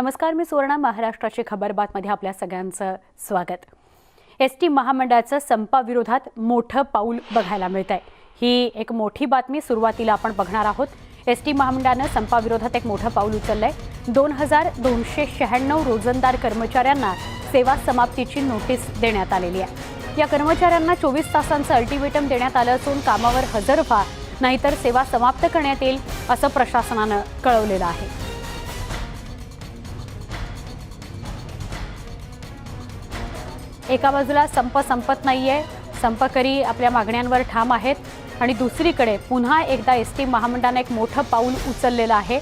नमस्कार, मी सुवर्णा. महाराष्ट्राची खबर बातमध्ये आपल्या सगळ्यांचं स्वागत. एसटी महामंडळाचं संपाविरोधात मोठं पाऊल बघायला मिळतंय. ही एक मोठी बातमी सुरुवातीला आपण बघणार आहोत. एसटी महामंडळानं संपाविरोधात एक मोठं पाऊल उचललंय. 2296 रोजंदार कर्मचाऱ्यांना सेवा समाप्तीची नोटीस देण्यात आलेली आहे. या कर्मचाऱ्यांना 24 तासांचं अल्टिमेटम देण्यात आलं असून कामावर हजर व्हा, नाहीतर सेवा समाप्त करण्यात येईल असं प्रशासनानं कळवलेलं आहे. एका बाजूला संप संपत नाहीये, संपकरी आपल्या मागण्यांवर ठाम आहेत आणि दुसरीकडे पुन्हा एकदा एसटी महामंडळाने एक मोठं पाऊल उचललेलं आहे.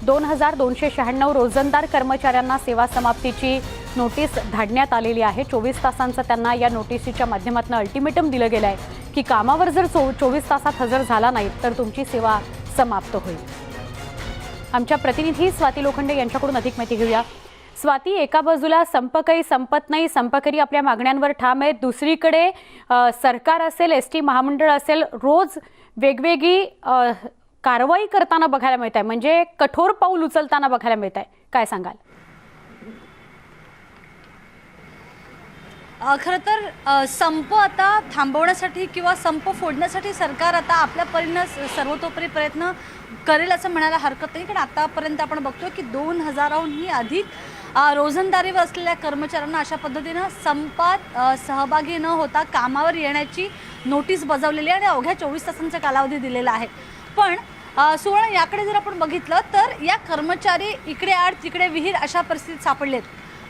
2296 रोजंदार कर्मचाऱ्यांना सेवा समाप्तीची नोटीस धाडण्यात आलेली आहे. 24 तासांचं त्यांना या नोटीसीच्या माध्यमातून अल्टिमेटम दिलं गेलं आहे की कामावर जर 24 तासात हजर झाला नाही तर तुमची सेवा समाप्त होईल. आमच्या प्रतिनिधी स्वाती लोखंडे यांच्याकडून अधिक माहिती घेऊया. स्वाती, एका बाजूला संप काही संपत नाही, संपकरी आपल्या मागण्यांवर ठाम आहेत, दुसरीकडे सरकार असेल, एसटी महामंडळ असेल, रोज वेगवेगळी कारवाई करताना बघायला मिळत आहे, म्हणजे कठोर पाऊल उचलताना बघायला मिळत आहे. काय सांगाल? खरं तर संप आता थांबवण्यासाठी किंवा संप फोडण्यासाठी सरकार आता आपल्या परीनं सर्वतोपरी प्रयत्न करेल असं म्हणायला हरकत नाही. कारण आतापर्यंत आपण बघतोय की 2000हूनही अधिक रोजंदारीवर असलेल्या कर्मचाऱ्यांना अशा पद्धतीनं संपात सहभागी न होता कामावर येण्याची नोटीस बजावलेली आहे आणि अवघ्या 24 तासांचा कालावधी दिलेला आहे. पण सुवर्ण, याकडे जर आपण बघितलं तर या कर्मचारी इकडे आड तिकडे विहीर अशा परिस्थितीत सापडलेत.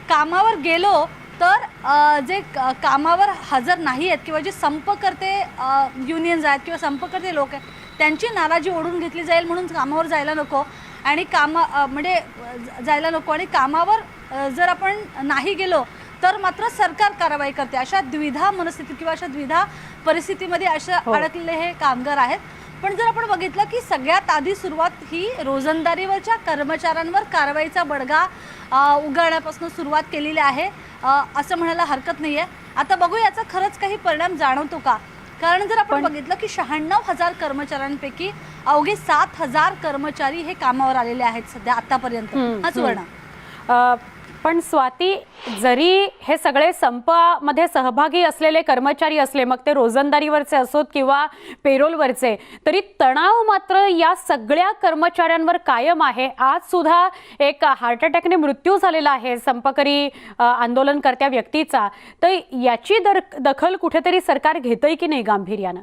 कामावर गेलो तर जे कामावर हजर नाही आहेत किंवा जे संपकर्ते युनियन्स आहेत किंवा संपकर्ते लोक आहेत त्यांची नाराजी ओढून घेतली जाईल म्हणून कामावर जायला नको आणि जायला नको आणि कामावर जर आपण नाही गेलो तर मात्र सरकार कारवाई करते. अशा द्विधा मनस्थितीत किंवा अशा द्विधा परिस्थितीमध्ये अडकलेले हे कामगार आहेत. पण जर आपण बघितलं की सगळ्यात आधी सुरुवात ही रोजंदारीवरच्या कर्मचाऱ्यांवर कारवाईचा बडगा उगारण्यापासून सुरुवात केलेली आहे असं म्हणायला हरकत नाही आहे. आता बघू याचा खरंच काही परिणाम जाणवतो का? कारण जर आपण बघितलं की 96,000 कर्मचाऱ्यांपैकी अवघे 7,000 कर्मचारी हे कामावर आलेले आहेत सध्या आतापर्यंत. हा सुवर्ण. पण स्वाती, जरी हे सगळे संपामध्ये सहभागी असलेले कर्मचारी असले, मग ते रोजंदारीवरचे असोत किंवा पेरोलवरचे, तरी तणाव मात्र या सगळ्या कर्मचाऱ्यांवर कायम आहे. आज सुद्धा एक हार्ट अटॅकने मृत्यू झालेला आहे संपकरी आंदोलनकर्त्या व्यक्तीचा. तर याची दखल कुठेतरी सरकार घेतंय की नाही गांभीर्यानं?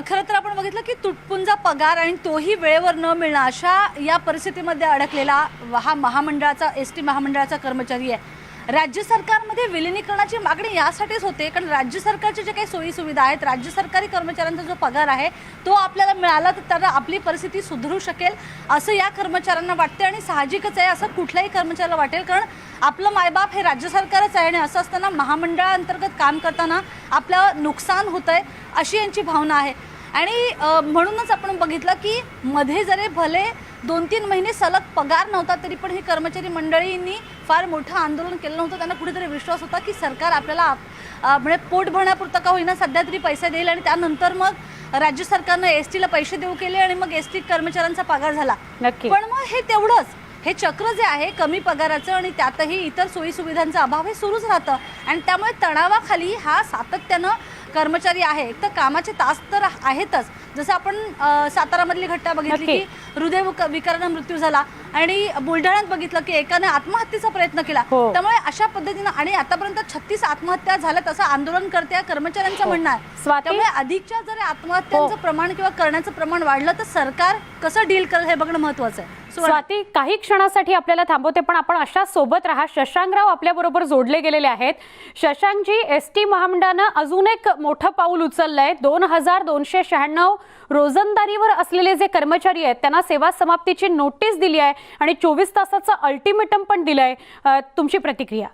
खरं तर आपण बघितलं की तुटपुंजा पगार आणि तोही वेळेवर न मिळणं अशा या परिस्थितीमध्ये अडकलेला हा महामंडळाचा एसटी महामंडळाचा कर्मचारी आहे. राज्य सरकारमध्ये विलिनीकरणाची मागणी यासाठीच होते कारण राज्य सरकारचे जे काही सोयी सुविधा आहेत, राज्य सरकारी कर्मचाऱ्यांचा जो पगार आहे तो आपल्याला मिळाला तर त्यांना आपली परिस्थिती सुधारू शकेल असं या कर्मचाऱ्यांना वाटते. आणि साहजिकच आहे असं कुठल्याही कर्मचाऱ्याला वाटेल, कारण आपलं मायबाप हे राज्य सरकारच आहे आणि असं असताना महामंडळाअंतर्गत काम करताना आपलं नुकसान होतंय अशी यांची भावना आहे. आणि म्हणूनच आपण बघितलं की मध्ये जरी भले 2-3 महिने सलग पगार नव्हता तरी पण ही कर्मचारी मंडळींनी फार मोठं आंदोलन केलं नव्हतं. त्यांना कुठेतरी विश्वास होता की सरकार आपल्याला म्हणजे पोट भरण्यापुरतं का होईना सध्या तरी पैसे देईल आणि त्यानंतर मग राज्य सरकारनं एसटीला पैसे देऊ केले आणि मग एसटी कर्मचाऱ्यांचा पगार झाला. पण मग हे तेवढंच, हे चक्र जे आहे कमी पगाराचं आणि त्यातही इतर सोयी सुविधांचा अभाव हे सुरूच राहतं आणि त्यामुळे तणावाखाली हा सातत्यानं कर्मचारी आहे. तर कामाचे तास तर आहेतच, जसं आपण सातारामधली घटना बघितली की हृदय विकारानं मृत्यू झाला आणि बुलढाण्यात बघितलं की एकाने आत्महत्येचा प्रयत्न केला. त्यामुळे अशा पद्धतीनं आणि आतापर्यंत 36 आत्महत्या झाल्यात असं आंदोलनकर्त्या कर्मचाऱ्यांचं म्हणणं आहे. त्यामुळे अधिकच्या जर आत्महत्यांचं प्रमाण किंवा करण्याचं प्रमाण वाढलं तर सरकार कसं डील करेल हे बघणं महत्वाचं आहे. स्वाती, काही क्षणासाठी आपल्याला थांबवते, पण आपण अशा सोबत राहा. शशांकराव आपल्या बरोबर जोडले गेलेले आहेत. शशांकजी, एसटी महामंडळानं अजून एक मोठं पाऊल उचललंय. 2296 रोजंदारीवर असलेले जे कर्मचारी आहेत त्यांना सेवा समाप्तीची नोटीस दिली आहे आणि 24 तासाचं अल्टिमेटम पण दिलंय. तुमची प्रतिक्रिया?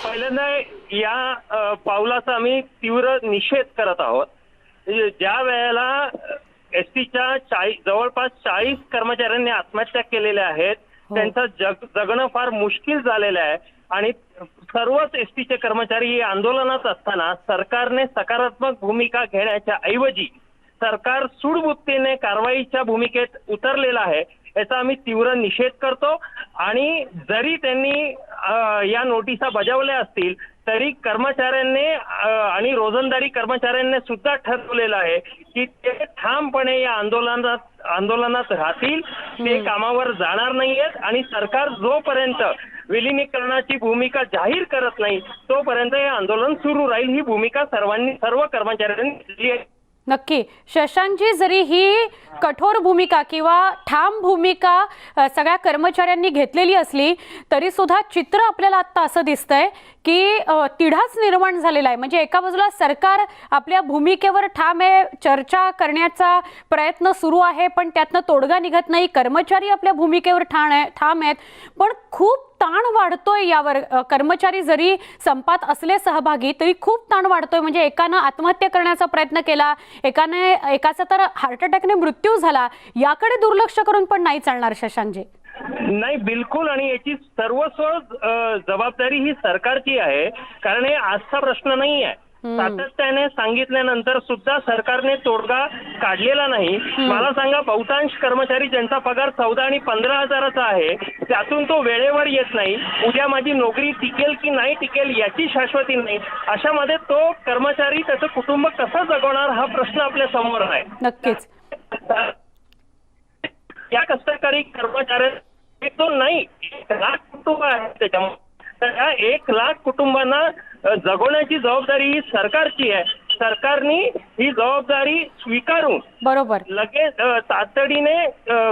पहिल्यांदा या पावलाचा आम्ही तीव्र निषेध करत आहोत. ज्या वेळेला एसटीच्या जवळपास 40 कर्मचाऱ्यांनी आत्महत्या केलेल्या आहेत, त्यांचं जगणं फार मुश्किल झालेलं आहे आणि सर्वच एसटीचे कर्मचारी आंदोलनात असताना सरकारने सकारात्मक भूमिका घेण्याच्या ऐवजी सरकार सूडबुद्धीने कारवाईच्या भूमिकेत उतरलेलं आहे याचा आम्ही तीव्र निषेध करतो। आणि जरी त्यांनी या नोटिसा बजावल्या असतील तरी कर्मचाऱ्यांनी आणि रोजंदारी कर्मचाऱ्यांनी सुद्धा ठरवलेलं आहे की ते ठामपणे या आंदोलनात राहतील, ते कामावर जाणार नाहीयेत आणि सरकार जोपर्यंत विलिनीकरणाची भूमिका जाहीर करत नाही तोपर्यंत हे आंदोलन सुरू राहील। ही भूमिका सर्व कर्मचाऱ्यांनी घेतली आहे। नक्की शशांकजी, जरी ही कठोर भूमिका किंवा ठाम भूमिका सगळ्या कर्मचाऱ्यांनी घेतलेली असली तरी सुद्धा चित्र आपल्याला आता असं दिसतंय की तिढाच निर्माण झालेला आहे। म्हणजे एका बाजूला सरकार आपल्या भूमिकेवर ठाम आहे, चर्चा करण्याचा प्रयत्न सुरू आहे, पण त्यातनं तोडगा निघत नाही। कर्मचारी आपल्या भूमिकेवर ठाम आहेत, पण खूप ताण वाढतोय यावर। कर्मचारी जरी संपात असले सहभागी तरी खूप ताण वाढतोय। म्हणजे एकानं आत्महत्या करण्याचा प्रयत्न केला, एकाचा तर हार्ट अटॅकने मृत्यू झाला। याकडे दुर्लक्ष करून पण नाही चालणार शशांकजी। नाही, बिलकुल। आणि याची सर्वस्व जबाबदारी ही सरकारची आहे, कारण हे आजचा प्रश्न नाही आहे। सातत्याने सांगितल्यानंतर सुद्धा सरकारने तोडगा काढलेला नाही। मला सांगा, बहुतांश कर्मचारी ज्यांचा पगार 14 आणि 15 हजाराचा आहे त्यातून तो वेळेवर येत नाही, उद्या माझी नोकरी टिकेल की नाही टिकेल याची शाश्वती नाही, अशामध्ये तो कर्मचारी त्याचं कुटुंब कसं जगवणार हा प्रश्न आपल्या समोर आहे। नक्कीच या कष्टकरी कर्मचाऱ्यांना तो नाही 1 लाख कुटुंब आहे, त्याच्यामुळे त्या 1 लाख कुटुंबांना जगवण्याची जबाबदारी ही सरकारची आहे। सरकारने ही जबाबदारी स्वीकारून बरोबर लगेच तातडीने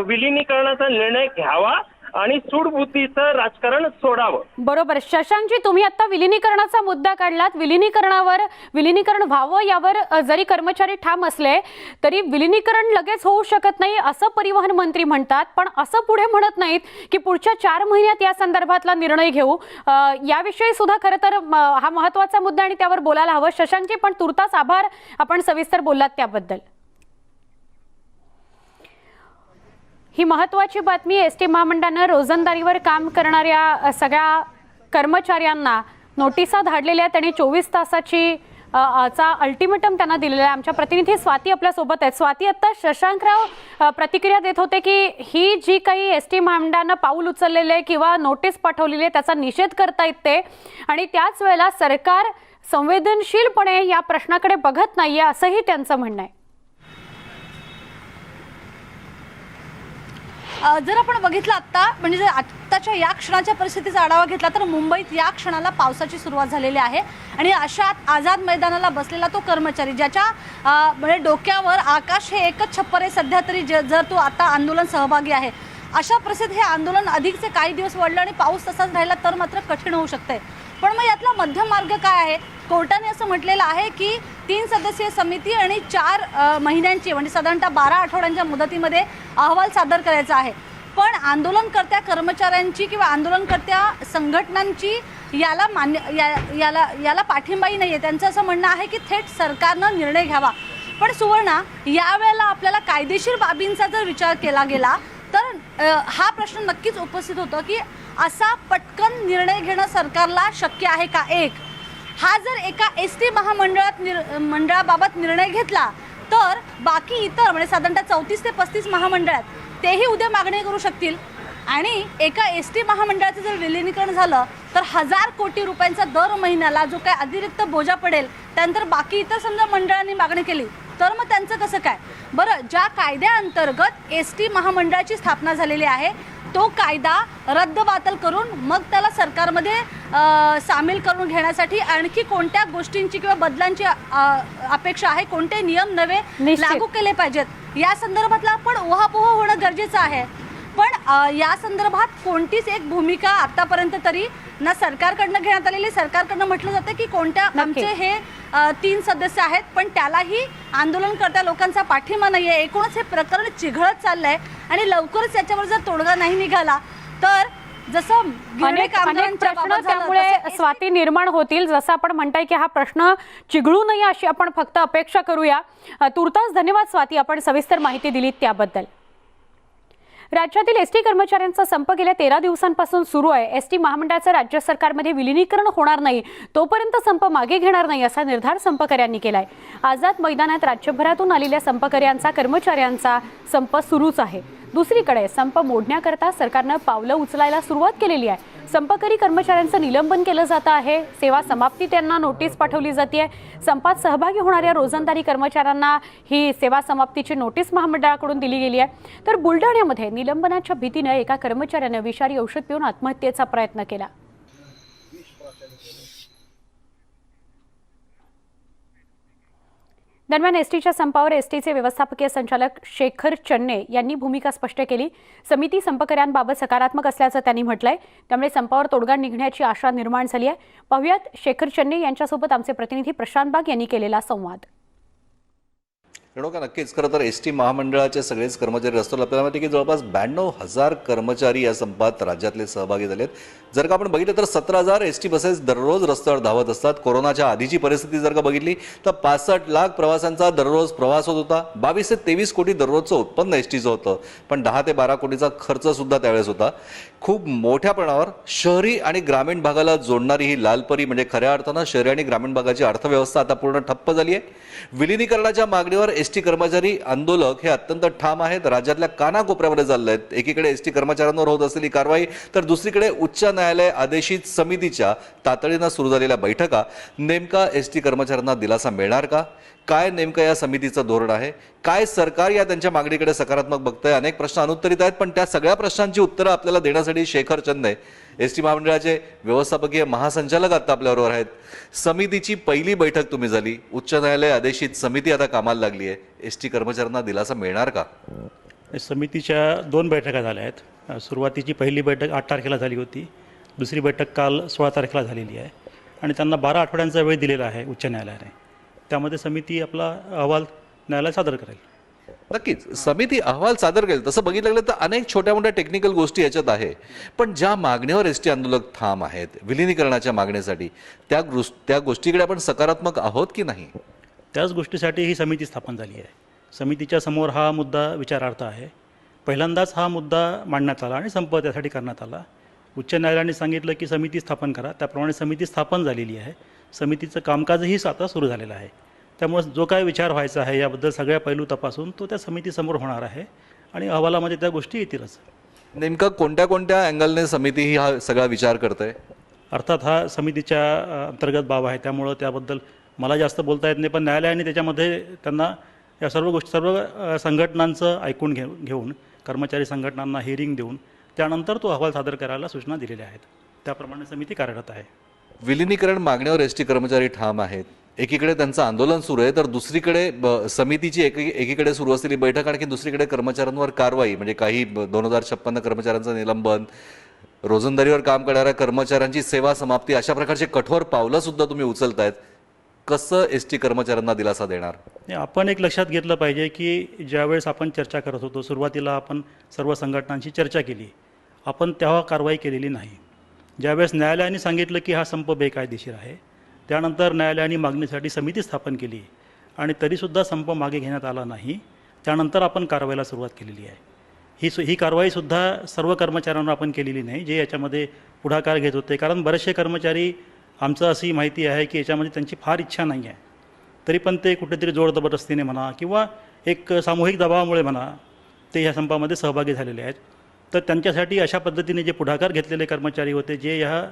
विलिनीकरणाचा निर्णय घ्यावा आणि सूडबुद्धीचं राजकारण सोडावं। बरोबर शशांकजी, तुम्ही आता विलिनीकरणाचा मुद्दा काढलात। विलिनीकरण व्हावं यावर जरी कर्मचारी ठाम असले तरी विलिनीकरण लगेच होऊ शकत नाही असं परिवहन मंत्री म्हणतात, पण असं पुढे म्हणत नाहीत की पुढच्या 4 महिन्यात या संदर्भातला निर्णय घेऊ। याविषयी सुद्धा खरं तर हा महत्त्वाचा मुद्दा आणि त्यावर बोलायला हवं। शशांकजी, पण तुर्तास आभार, आपण सविस्तर बोललात त्याबद्दल। ही महत्त्वाची बातमी। एसटी महामंडळानं रोजंदारीवर काम करणाऱ्या सगळ्या कर्मचाऱ्यांना नोटिसा धाडलेल्या आहेत आणि 24 तासाची अल्टिमेटम त्यांना दिलेला आहे। आमच्या प्रतिनिधी स्वाती आपल्या सोबत आहेत। स्वाती, आता शशांकराव प्रतिक्रिया देत होते की ही जी काही एसटी महामंडळानं पाऊल उचललेले किंवा नोटीस पाठवलेली आहे त्याचा निषेध करतायत ते, आणि त्याच वेळेला सरकार संवेदनशीलपणे या प्रश्नाकडे बघत नाहीये असंही त्यांचं म्हणणं आहे। जर आपण बघितलं आता, म्हणजे जर आत्ताच्या या क्षणाच्या परिस्थितीचा आढावा घेतला तर मुंबईत या क्षणाला पावसाची सुरुवात झालेली आहे आणि अशात आझाद मैदानाला बसलेला तो कर्मचारी ज्याच्या म्हणजे डोक्यावर आकाश हे एकच छप्पर आहे सध्या तरी, जर तो आता आंदोलन सहभागी आहे, अशा परिस्थितीत हे आंदोलन अधिकचे काही दिवस वाढलं आणि पाऊस तसाच राहिला तर मात्र कठीण होऊ शकते। पण मग यातला मध्यम मार्ग काय आहे? कोर्टाने असं म्हटलेलं आहे की 3 सदस्यीय समिती आणि 4 महिन्यांची म्हणजे साधारणतः 12 आठवड्यांच्या मुदतीमध्ये अहवाल सादर करायचा आहे। पण आंदोलनकर्त्या कर्मचाऱ्यांची किंवा आंदोलनकर्त्या संघटनांची याला पाठिंबाही नाही आहे। त्यांचं असं म्हणणं आहे की थेट सरकारनं निर्णय घ्यावा। पण सुवर्णा, यावेळेला आपल्याला कायदेशीर बाबींचा जर विचार केला गेला तर हा प्रश्न नक्कीच उपस्थित होतो की असा पटकन निर्णय घेणं सरकारला शक्य आहे का? हा जर एका एसटी मंडळाबाबत निर्णय घेतला तर बाकी इतर म्हणजे साधारणतः 34 ते 35 महामंडळ आहेत तेही उद्या मागणी करू शकतील आणि एका एसटी महामंडळाचं जर विलिनीकरण झालं तर 1000 कोटी रुपयांचा दर महिन्याला जो काय अतिरिक्त बोजा पडेल, त्यानंतर बाकी इतर समजा मंडळांनी मागणी केली तर मग त्यांचं कसं काय? बरं, ज्या कायद्याअंतर्गत एसटी महामंडळाची स्थापना झालेली आहे तो कायदा रद्दबातल करून मग त्याला सरकारमध्ये सामील करून घेण्यासाठी आणखी कोणत्या गोष्टींची किंवा बदलांची अपेक्षा आहे, कोणते नियम नवे लागू केले पाहिजेत, या संदर्भातला पण उहापोह होणं गरजेचं आहे। पण या संदर्भात कोणतीच एक भूमिका आतापर्यंत तरी ना सरकारकडनं घेण्यात आलेली। सरकारकडनं म्हटलं जातं की कोणत्या आमचे हे 3 सदस्य आहेत, पण त्यालाही आंदोलनकर्त्या लोकांचा पाठिंबा नाहीये। एकूणच हे प्रकरण चिघळत चाललंय आणि लवकरच याच्यावर जर तोडगा नाही निघाला तर जसं अनेक प्रश्न त्यामुळे स्वाती निर्माण होतील। जसं आपण म्हणताय की हा प्रश्न चिघळू नये अशी आपण फक्त अपेक्षा करूया। तुर्तास धन्यवाद स्वाती, आपण सविस्तर माहिती दिलीत त्याबद्दल। राज्यातील एसटी कर्मचाऱ्यांचा संप गेल्या 13 दिवसांपासून सुरू आहे। एसटी महामंडळाचं राज्य सरकारमध्ये विलीनीकरण होणार नाही तोपर्यंत संप मागे घेणार नाही असा निर्धार संपकऱ्यांनी केलाय। आझाद मैदानात राज्यभरातून आलेल्या संपकऱ्यांचा कर्मचाऱ्यांचा संप सुरूच आहे। दुसरीकडे संप मोडण्याकरता सरकारनं पावलं उचलायला सुरुवात केलेली आहे। संपकरी कर्मचाऱ्यांचं निलंबन केलं जात आहे। सेवा समाप्ती त्यांना नोटीस पाठवली जाते। संपात सहभागी होणाऱ्या रोजंदारी कर्मचाऱ्यांना ही सेवा समाप्तीची नोटीस महामंडळाकडून दिली गेली आहे। तर बुलढाण्यामध्ये निलंबनाच्या भीतीने एका कर्मचाऱ्याने विषारी औषध पिऊन आत्महत्येचा प्रयत्न केला। दरम्यान एसटीच्या संपावर एसटीचे व्यवस्थापकीय संचालक शेखर चन्ने यांनी भूमिका स्पष्ट केली। समिती संपकऱ्यांबाबत सकारात्मक असल्याचं त्यांनी म्हटलंय। त्यामुळे संपावर तोडगा निघण्याची आशा निर्माण झाली आहे। पाहुयात शेखर चन्ने यांच्यासोबत आमचे प्रतिनिधी प्रशांत बाग यांनी केलेला संवाद। का नक्कीच खरं तर एसटी महामंडळाचे सगळेच कर्मचारी रस्त्यावर आपल्याला माहिती की जवळपास 92,000 कर्मचारी या संपात राज्यातले सहभागी झालेत। जर का आपण बघितलं तर 17,000 एसटी बसेस दररोज रस्त्यावर धावत असतात। कोरोनाच्या आधीची परिस्थिती जर का बघितली तर 65 लाख प्रवाशांचा दररोज प्रवास होत होता। 22 ते 23 कोटी दररोजचं उत्पन्न एसटीचं होतं, पण 10 ते 12 कोटीचा खर्च सुद्धा त्यावेळेस होता। खूप मोठ्या प्रमाणावर शहरी आणि ग्रामीण भागाला जोडणारी ही लालपरी म्हणजे खऱ्या अर्थानं शहरी आणि ग्रामीण भागाची अर्थव्यवस्था आता पूर्ण ठप्प झाली आहे। विलीनीकरणाच्या मागणीवर एसटी कर्मचारी आंदोलक हे अत्यंत ठाम आहेत। राज्यातल्या कानाकोपऱ्यामध्ये चालले आहेत। एकीकडे एसटी कर्मचाऱ्यांवर होत असलेली कारवाई तर दुसरीकडे उच्च न्यायालय आदेशित समितीच्या तातडीनं सुरू झालेल्या बैठका नेमका एसटी कर्मचाऱ्यांना दिलासा मिळणार का? काय नेमकं या समितीचं धोरण आहे? काय सरकार या त्यांच्या मागणीकडे सकारात्मक बघतंय? अनेक प्रश्न अनुत्तरित आहेत, पण त्या सगळ्या प्रश्नांची उत्तरं आपल्याला देण्यासाठी शेखर चन्ने एसटी महामंडळाचे व्यवस्थापकीय महासंचालक आता आपल्याबरोबर आहेत। समितीची पहिली बैठक तुम्ही झाली, उच्च न्यायालय आदेशित समिती आता कामाला लागली आहे, एसटी कर्मचाऱ्यांना दिलासा मिळणार का? समितीच्या 2 बैठका झाल्या आहेत। सुरुवातीची पहिली बैठक 8 तारखेला झाली होती, दुसरी बैठक काल 16 तारखेला झालेली आहे आणि त्यांना 12 आठवड्यांचा वेळ दिलेला आहे उच्च न्यायालयाने। त्यामध्ये समिती आपला अहवाल न्यायालयात सादर करेल। नक्कीच समिती अहवाल सादर करेल। तसं बघितलं गेलं तर अनेक छोट्या मोठ्या टेक्निकल गोष्टी याच्यात आहे, पण ज्या मागणीवर एसटी आंदोलक ठाम आहेत विलीनीकरणाच्या मागणीसाठी त्या गोष्टीकडे आपण सकारात्मक आहोत की नाही? त्याच गोष्टीसाठी ही समिती स्थापन झाली आहे। समितीच्या समोर हा मुद्दा विचारार्थ आहे। पहिल्यांदाच हा मुद्दा मांडण्यात आला आणि संप त्यासाठी करण्यात आला। उच्च न्यायालयाने सांगितलं की समिती स्थापन करा, त्याप्रमाणे समिती स्थापन झालेली आहे। समितीचं कामकाजही आता सुरू झालेलं आहे। त्यामुळे जो काय विचार व्हायचा आहे याबद्दल सगळ्या पैलू तपासून तो त्या समितीसमोर होणार आहे आणि अहवालामध्ये त्या गोष्टी येतीलच। नेमकं कोणत्या कोणत्या अँगलने समिती ही हा सगळा विचार करते? अर्थात हा समितीच्या अंतर्गत बाब आहे, त्यामुळं त्याबद्दल मला जास्त बोलता येत नाही, पण न्यायालयाने त्याच्यामध्ये त्यांना या सर्व संघटनांचं ऐकून घेऊन कर्मचारी संघटनांना हिअरिंग देऊन त्यानंतर तो अहवाल सादर करायला सूचना दिलेल्या आहेत। त्याप्रमाणे समिती कार्यरत आहे। विलीनीकरण मागणीवर एसटी कर्मचारी ठाम आहेत। एकीकडे त्यांचं आंदोलन सुरू आहे तर दुसरीकडे समितीची एकीकडे सुरू असलेली बैठक आणि दुसरीकडे कर्मचाऱ्यांवर कारवाई म्हणजे काही 2056 कर्मचाऱ्यांचं निलंबन, रोजंदारीवर काम करणाऱ्या कर्मचाऱ्यांची सेवा समाप्ती अशा प्रकारचे कठोर पावलं सुद्धा तुम्ही उचलतायत। कसं एसटी कर्मचाऱ्यांना दिलासा देणार? आपण एक लक्षात घेतलं पाहिजे की ज्यावेळेस आपण चर्चा करत होतो सुरुवातीला आपण सर्व संघटनांशी चर्चा केली, आपण तेव्हा कारवाई केलेली नाही। ज्यावेळेस न्यायालयाने सांगितलं की हा संप बेकायदेशीर आहे त्यानंतर न्यायालयाने मागणीसाठी समिती स्थापन केली आणि तरीसुद्धा संप मागे घेण्यात आला नाही। त्यानंतर आपण कारवाईला सुरुवात केलेली आहे। ही कारवाईसुद्धा सर्व कर्मचाऱ्यांना आपण केलेली नाही जे याच्यामध्ये पुढाकार घेत होते, कारण बरेचसे कर्मचारी आमचं अशी माहिती आहे की याच्यामध्ये त्यांची फार इच्छा नाही आहे, तरी पण ते कुठेतरी जोर जबरदस्तीने म्हणा किंवा एक सामूहिक दबावामुळे म्हणा ते ह्या संपामध्ये सहभागी झालेले आहेत। तर त्यांच्यासाठी अशा पद्धतीने जे पुढाकार घेतलेले कर्मचारी होते, जे ह्या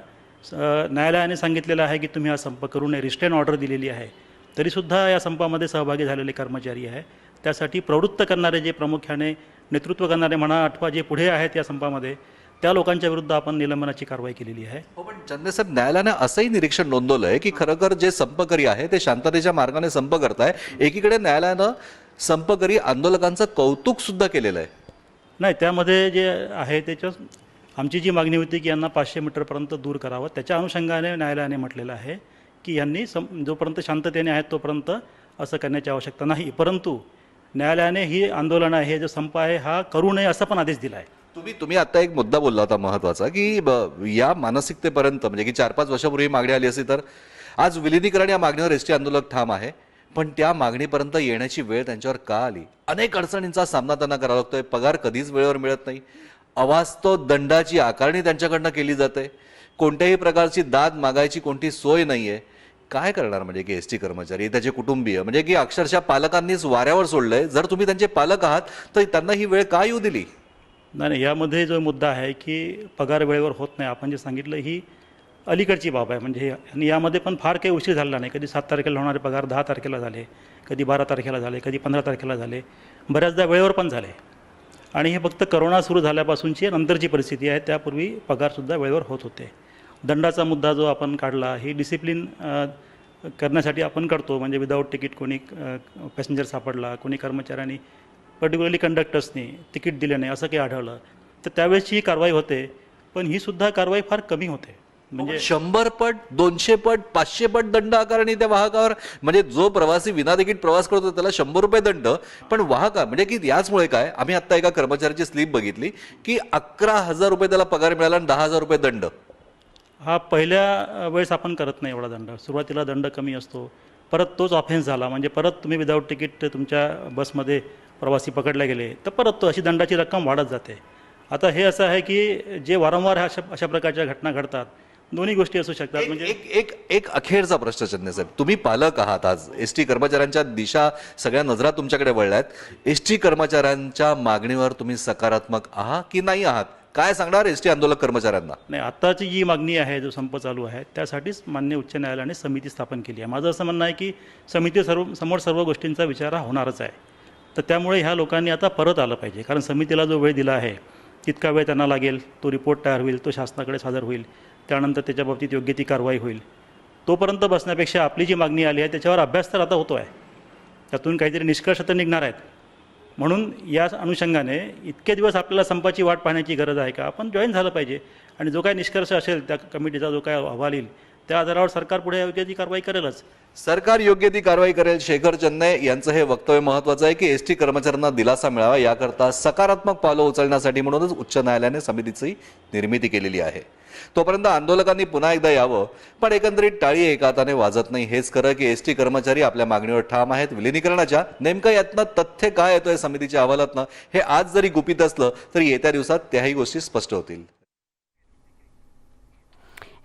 न्यायालयाने सांगितलेलं आहे की तुम्ही हा संप करू नये, रिस्ट्रेन ऑर्डर दिलेली आहे, तरीसुद्धा या संपामध्ये सहभागी झालेले कर्मचारी आहे, त्यासाठी प्रवृत्त करणारे जे प्रामुख्याने नेतृत्व करणारे म्हणा अथवा जे पुढे आहेत या संपामध्ये त्या लोकांच्या विरुद्ध आपण निलंबनाची कारवाई केलेली आहे। पण चन्ने साहेब, न्यायालयाने असंही निरीक्षण नोंदवलं आहे की खरंतर जे संपकरी आहे ते शांततेच्या मार्गाने संप करताय। एकीकडे न्यायालयानं संपकरी आंदोलकांचं कौतुक सुद्धा केलेलं आहे। नाही, त्यामध्ये जे आहे त्याच्या आमची जी मागणी होती की यांना 500 मीटरपर्यंत दूर करावं, त्याच्या अनुषंगाने न्यायालयाने म्हटलेलं आहे की यांनी जोपर्यंत शांततेने आहेत तोपर्यंत असं करण्याची आवश्यकता नाही। परंतु न्यायालयाने ही आंदोलन आहे जो संप आहे हा करू नये असा पण आदेश दिला आहे। तुम्ही आता एक मुद्दा बोलला होता महत्वाचा की या मानसिकतेपर्यंत म्हणजे की 4-5 वर्षापूर्वी मागणी आली असती तर आज विलीनीकरण या मागणीवर एसटी आंदोलक ठाम आहे, पण त्या मागणीपर्यंत येण्याची वेळ त्यांच्यावर का आली? अनेक अडचणींचा सामना त्यांना करावा लागतोय. पगार कधीच वेळेवर मिळत नाही. अवास्तव दंडाची आकारणी त्यांच्याकडनं केली जाते. कोणत्याही प्रकारची दाद मागायची कोणती सोय नाहीये. काय करणार म्हणजे की एस टी कर्मचारी, त्याचे कुटुंबीय, म्हणजे की अक्षरशः पालकांनीच वाऱ्यावर सोडलंय. जर तुम्ही त्यांचे पालक आहात तर त्यांना ही वेळ का येऊ दिली? नाही, यामध्ये जो मुद्दा आहे की पगार वेळेवर होत नाही, आपण जे सांगितलं ही अलीकडची बाब आहे. म्हणजे आणि यामध्ये पण फार काही उशीर झाला नाही. कधी 7 तारखेला होणारे पगार 10 तारखेला झाले, कधी 12 तारखेला झाले, कधी 15 तारखेला झाले, बऱ्याचदा वेळेवर पण झाले. आणि हे फक्त करोना सुरू झाल्यापासूनची नंतरची परिस्थिती आहे. त्यापूर्वी पगारसुद्धा वेळेवर होत होते. दंडाचा मुद्दा जो आपण काढला ही डिसिप्लिन करण्यासाठी आपण करतो. म्हणजे विदाऊट तिकीट कोणी पॅसेंजर सापडला, कोणी कर्मचाऱ्यांनी पर्टिक्युलरली कंडक्टर्सनी तिकीट दिले नाही असं काही आढळलं तर त्यावेळेसची ही कारवाई होते. पण ही सुद्धा कारवाई फार कमी होते. म्हणजे 100 पट, 200 पट, 500 पट दंड आकारणी त्या वाहकावर. म्हणजे जो प्रवासी विना तिकीट प्रवास करतो त्याला 100 रुपये दंड, पण वाहका म्हणजे की याचमुळे काय, आम्ही आता एका कर्मचाऱ्याची स्लिप बघितली की 11,000 रुपये त्याला पगार मिळाला आणि 10,000 रुपये दंड. हा पहिल्या वेळेस आपण करत नाही एवढा दंड. सुरुवातीला दंड कमी असतो, परत तोच ऑफेन्स झाला म्हणजे परत तुम्ही विदाऊट तिकीट तुमच्या बसमध्ये प्रवासी पकडले गेले तर परत तो अशी दंडाची रक्कम वाढत जाते. आता हे असं आहे की जे वारंवार अशा प्रकारच्या घटना घडतात, दोन्ही गोष्टी असू शकतात. म्हणजे एक अखेरचा प्रश्न चंदे साहेब, तुम्ही पालक आहात. आज एस टी कर्मचाऱ्यांच्या दिशा सगळ्या नजरा तुमच्याकडे वळल्यात. एस टी कर्मचाऱ्यांच्या मागणीवर तुम्ही सकारात्मक आहात की नाही आहात? काय सांगणार एस टी आंदोलक कर्मचाऱ्यांना? नाही, आत्ताची जी मागणी आहे, जो संप चालू आहे, त्यासाठीच मान्य उच्च न्यायालयाने समिती स्थापन केली आहे. माझं असं म्हणणं आहे की समिती समोर सर्व गोष्टींचा विचार हा होणारच आहे. तर त्यामुळे ह्या लोकांनी आता परत आलं पाहिजे. कारण समितीला जो वेळ दिला आहे तितका वेळ त्यांना लागेल. तो रिपोर्ट तयार होईल, तो शासनाकडे सादर होईल, त्यानंतर त्याच्या बाबतीत योग्य ती कारवाई होईल. तोपर्यंत बसण्यापेक्षा आपली जी मागणी आली आहे त्याच्यावर अभ्यास तर आता होतो आहे, त्यातून काहीतरी निष्कर्ष तर निघणार आहेत. म्हणून या अनुषंगाने इतके दिवस आपल्याला संपाची वाट पाहण्याची गरज आहे का? आपण जॉईन झालं पाहिजे आणि जो काही निष्कर्ष असेल त्या कमिटीचा, जो काही अहवाल येईल त्या आधारावर सरकार पुढे योग्य ती कारवाई करेलच. सरकार योग्य ती कारवाई करेल. शेखर चन्ने यांचं हे वक्तव्य महत्त्वाचं आहे की एस टी कर्मचाऱ्यांना दिलासा मिळावा याकरता सकारात्मक पावलं उचलण्यासाठी म्हणूनच उच्च न्यायालयाने समितीची निर्मिती केलेली आहे. तोपर्यंत आंदोलकांनी पुन्हा एकदा यावं. पण एकंदरीत टाळी एका हाताने वाजत नाही. हेच खरं की एस टी कर्मचारी आपल्या मागणीवर ठाम आहेत. विलिनीकरणाच्या नेमकं यातनं तथ्य काय येतोय समितीच्या अहवालातनं हे आज जरी गुपित असलं तरी येत्या दिवसात त्याही गोष्टी स्पष्ट होतील.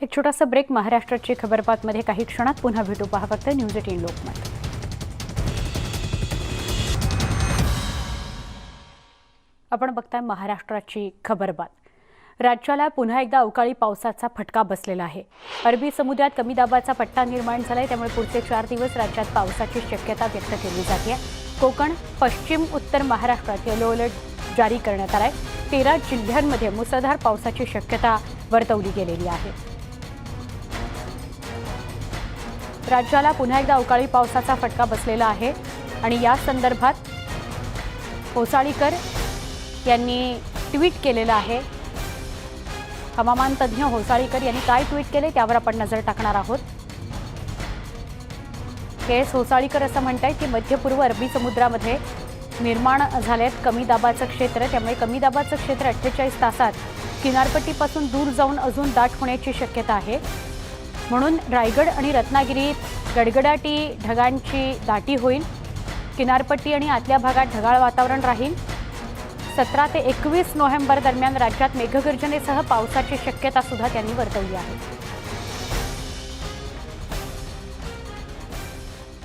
एक छोटासा ब्रेक. महाराष्ट्राची खबरबातमध्ये काही क्षणात पुन्हा भेटू. पहा फक्त न्यूज 18 लोकमत. आपण बघताय महाराष्ट्राची खबरबात. राज्याला पुन्हा एकदा अवकाळी पावसाचा फटका बसलेला आहे. अरबी समुद्रात कमी दाबाचा पट्टा निर्माण झालाय, त्यामुळे पुढचे 4 दिवस राज्यात पावसाची शक्यता व्यक्त केली जाते. कोकण, पश्चिम उत्तर महाराष्ट्रात येलो अलर्ट जारी करण्यात आलाय. 13 जिल्ह्यांमध्ये मुसळधार पावसाची शक्यता वर्तवली गेलेली आहे. राज्याला पुन्हा एकदा अवकाळी पावसाचा फटका बसलेला आहे आणि या संदर्भात होसाळीकर यांनी ट्विट केलेलं आहे. हवामान तज्ज्ञ होसाळीकर यांनी काय ट्विट केले त्यावर आपण नजर टाकणार आहोत. के.एस. होसाळीकर असं म्हणतायत की मध्य पूर्व अरबी समुद्रामध्ये निर्माण झालेत कमी दाबाचं क्षेत्र, त्यामुळे कमी दाबाचं क्षेत्र 48 तासात किनारपट्टीपासून दूर जाऊन अजून दाट होण्याची शक्यता आहे. म्हणून रायगड आणि रत्नागिरीत गडगडाटी ढगांची दाटी होईल. किनारपट्टी आणि आतल्या भागात ढगाळ वातावरण राहील. 17 ते 21 नोव्हेंबर दरम्यान राज्यात मेघगर्जनेसह पावसाची शक्यता सुद्धा त्यांनी वर्तवली आहे.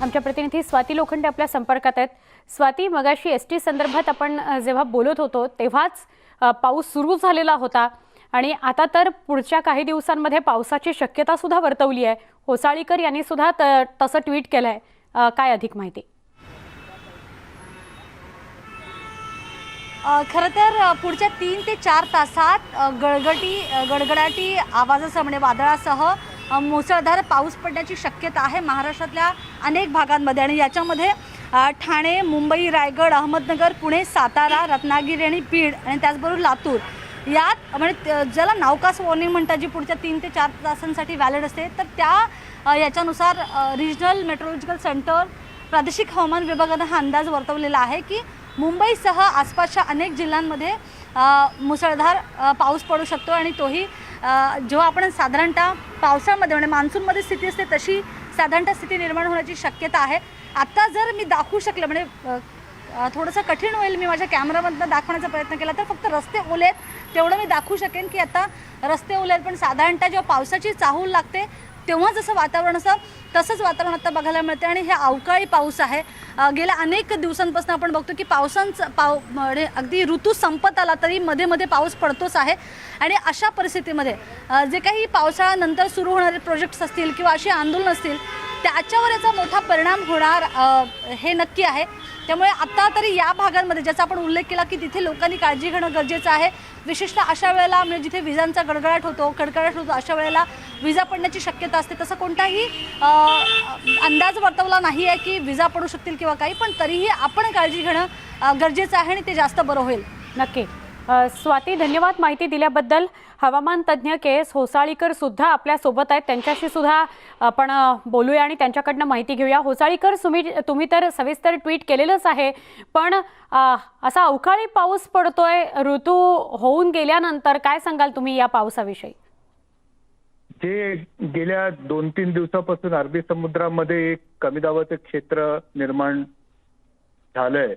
आमच्या प्रतिनिधी स्वाती लोखंडे आपल्या संपर्कात आहेत. स्वाती, मगाशी एस टी संदर्भात आपण जेव्हा बोलत होतो तेव्हाच पाऊस सुरू झालेला होता आणि आता तर पुढच्या काही दिवसांमध्ये पावसाची शक्यता सुद्धा वर्तवली आहे. होसाळीकर यांनी सुद्धा तसं ट्विट केलंय. काय अधिक माहिती? खरं तर पुढच्या 3 ते 4 तासात गडगडाटी आवाजासह म्हणजे वादळासह मुसळधार पाऊस पडण्याची शक्यता आहे महाराष्ट्रातल्या अनेक भागांमध्ये. आणि याच्यामध्ये ठाणे, मुंबई, रायगड, अहमदनगर, पुणे, सातारा, रत्नागिरी आणि बीड आणि त्याचबरोबर लातूर यात म्हणजे ज्याला नावकास वॉर्निंग म्हणतात, जी पुढच्या 3 ते 4 तासांसाठी व्हॅलिड असते, तर त्या याच्यानुसार रिजनल मेट्रोलॉजिकल सेंटर, प्रादेशिक हवामान विभागानं हा अंदाज वर्तवलेला आहे की मुंबईसह आसपासच्या अनेक जिल्ह्यांमध्ये मुसळधार पाऊस पडू शकतो. आणि तोही जेव्हा आपण साधारणतः पावसाळ्यामध्ये म्हणजे मान्सूनमध्ये स्थिती असते तशी साधारणतः स्थिती निर्माण होण्याची शक्यता आहे. आता जर मी दाखवू शकले म्हणजे थोडंसं कठीण होईल, मी माझ्या कॅमेरामधनं दाखवण्याचा प्रयत्न केला तर फक्त रस्ते ओले आहेत तेवढं मी दाखवू शकेन की आता रस्ते ओले आहेत. पण साधारणतः जेव्हा पावसाची चाहूल लागते तेव्हा जसं वातावरण असं तसंच वातावरण आता बघायला मिळते. आणि हे अवकाळी पाऊस आहे. गेल्या अनेक दिवसांपासून आपण बघतो की म्हणजे अगदी ऋतू संपत आला तरी मध्ये मध्ये पाऊस पडतोच आहे. आणि अशा परिस्थितीमध्ये जे काही पावसाळ्यानंतर सुरू होणारे प्रोजेक्ट्स असतील किंवा अशी आंदोलन असतील त्याच्यावर याचा मोठा परिणाम होणार हे नक्की आहे. त्यामुळे आता तरी या भागांमध्ये ज्याचा आपण उल्लेख केला की तिथे लोकांनी काळजी घेणं गरजेचं आहे. विशेषतः अशा वेळेला म्हणजे जिथे विजांचा कडकडाट होतो अशा वेळेला विजा पडण्याची शक्यता असते. तसं कोणताही अंदाज वर्तवला नाही आहे की विजा पडू शकतील किंवा काही, पण तरीही आपण काळजी घेणं गरजेचं आहे आणि ते जास्त बरं होईल. नक्की. स्वाती, धन्यवाद माहिती दिल्याबद्दल. हवामान तज्ज्ञ के.एस. होसाळीकर सुद्धा आपल्या सोबत आहेत, त्यांच्याशी सुद्धा आपण बोलूया आणि त्यांच्याकडनं माहिती घेऊया. होसाळीकर, तुम्ही तर सविस्तर ट्विट केलेलंच आहे, पण असा अवकाळी पाऊस पडतोय ऋतू होऊन गेल्यानंतर, काय सांगाल तुम्ही या पावसाविषयी? जे गेल्या 2-3 दिवसापासून अरबी समुद्रामध्ये एक कमी दाबाचं क्षेत्र निर्माण झालंय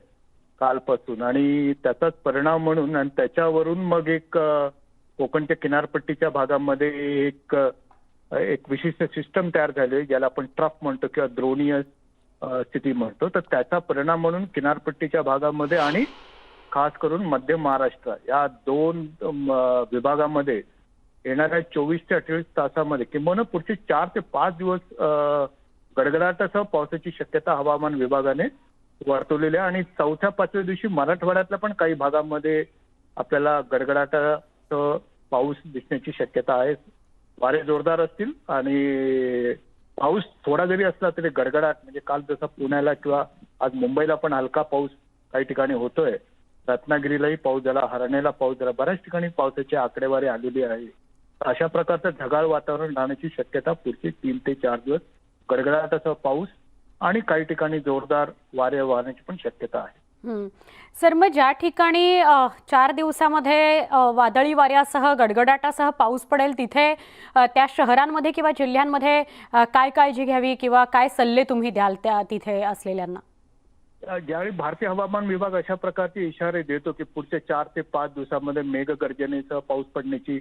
कालपासून, आणि त्याचाच परिणाम म्हणून आणि त्याच्यावरून मग एक कोकणच्या किनारपट्टीच्या भागामध्ये एक विशिष्ट सिस्टम तयार झाली ज्याला आपण ट्रफ म्हणतो किंवा द्रोणीय स्थिती म्हणतो. तर त्याचा परिणाम म्हणून किनारपट्टीच्या भागामध्ये आणि खास करून मध्य महाराष्ट्र या 2 विभागामध्ये येणाऱ्या 24 ते 28 तासामध्ये किंवा पुढचे 4 ते 5 दिवस गडगडाटासह पावसाची शक्यता हवामान विभागाने वर्तवलेली आहे. आणि 4थ्या-5व्या दिवशी मराठवाड्यातल्या पण काही भागामध्ये आपल्याला गडगडाटासह पाऊस दिसण्याची शक्यता आहे. वारे जोरदार असतील आणि पाऊस थोडा जरी असला तरी गडगडाट म्हणजे काल जसा पुण्याला किंवा आज मुंबईला पण हलका पाऊस काही ठिकाणी होतोय. रत्नागिरीलाही पाऊस झाला, हरणेला पाऊस झाला, बऱ्याच ठिकाणी पावसाची आकडेवारी आलेली आहे. अशा प्रकारचं ढगाळ वातावरण राहण्याची शक्यता पुढचे 3 ते 4 दिवस गडगडाटासह पाऊस आणि काही ठिकाणी जोरदार वारे वाहण्याची पण शक्यता आहे. सर, मग ज्या ठिकाणी 4 दिवसामध्ये वादळी वाऱ्यासह गडगडाटासह पाऊस पडेल तिथे त्या शहरांमध्ये किंवा जिल्ह्यांमध्ये काय काळजी घ्यावी किंवा काय सल्ले तुम्ही द्याल त्या तिथे असलेल्यांना? ज्यावेळी भारतीय हवामान विभाग अशा प्रकारचे इशारे देतो की पुढच्या 4 ते 5 दिवसामध्ये मेघगर्जनेसह पाऊस पडण्याची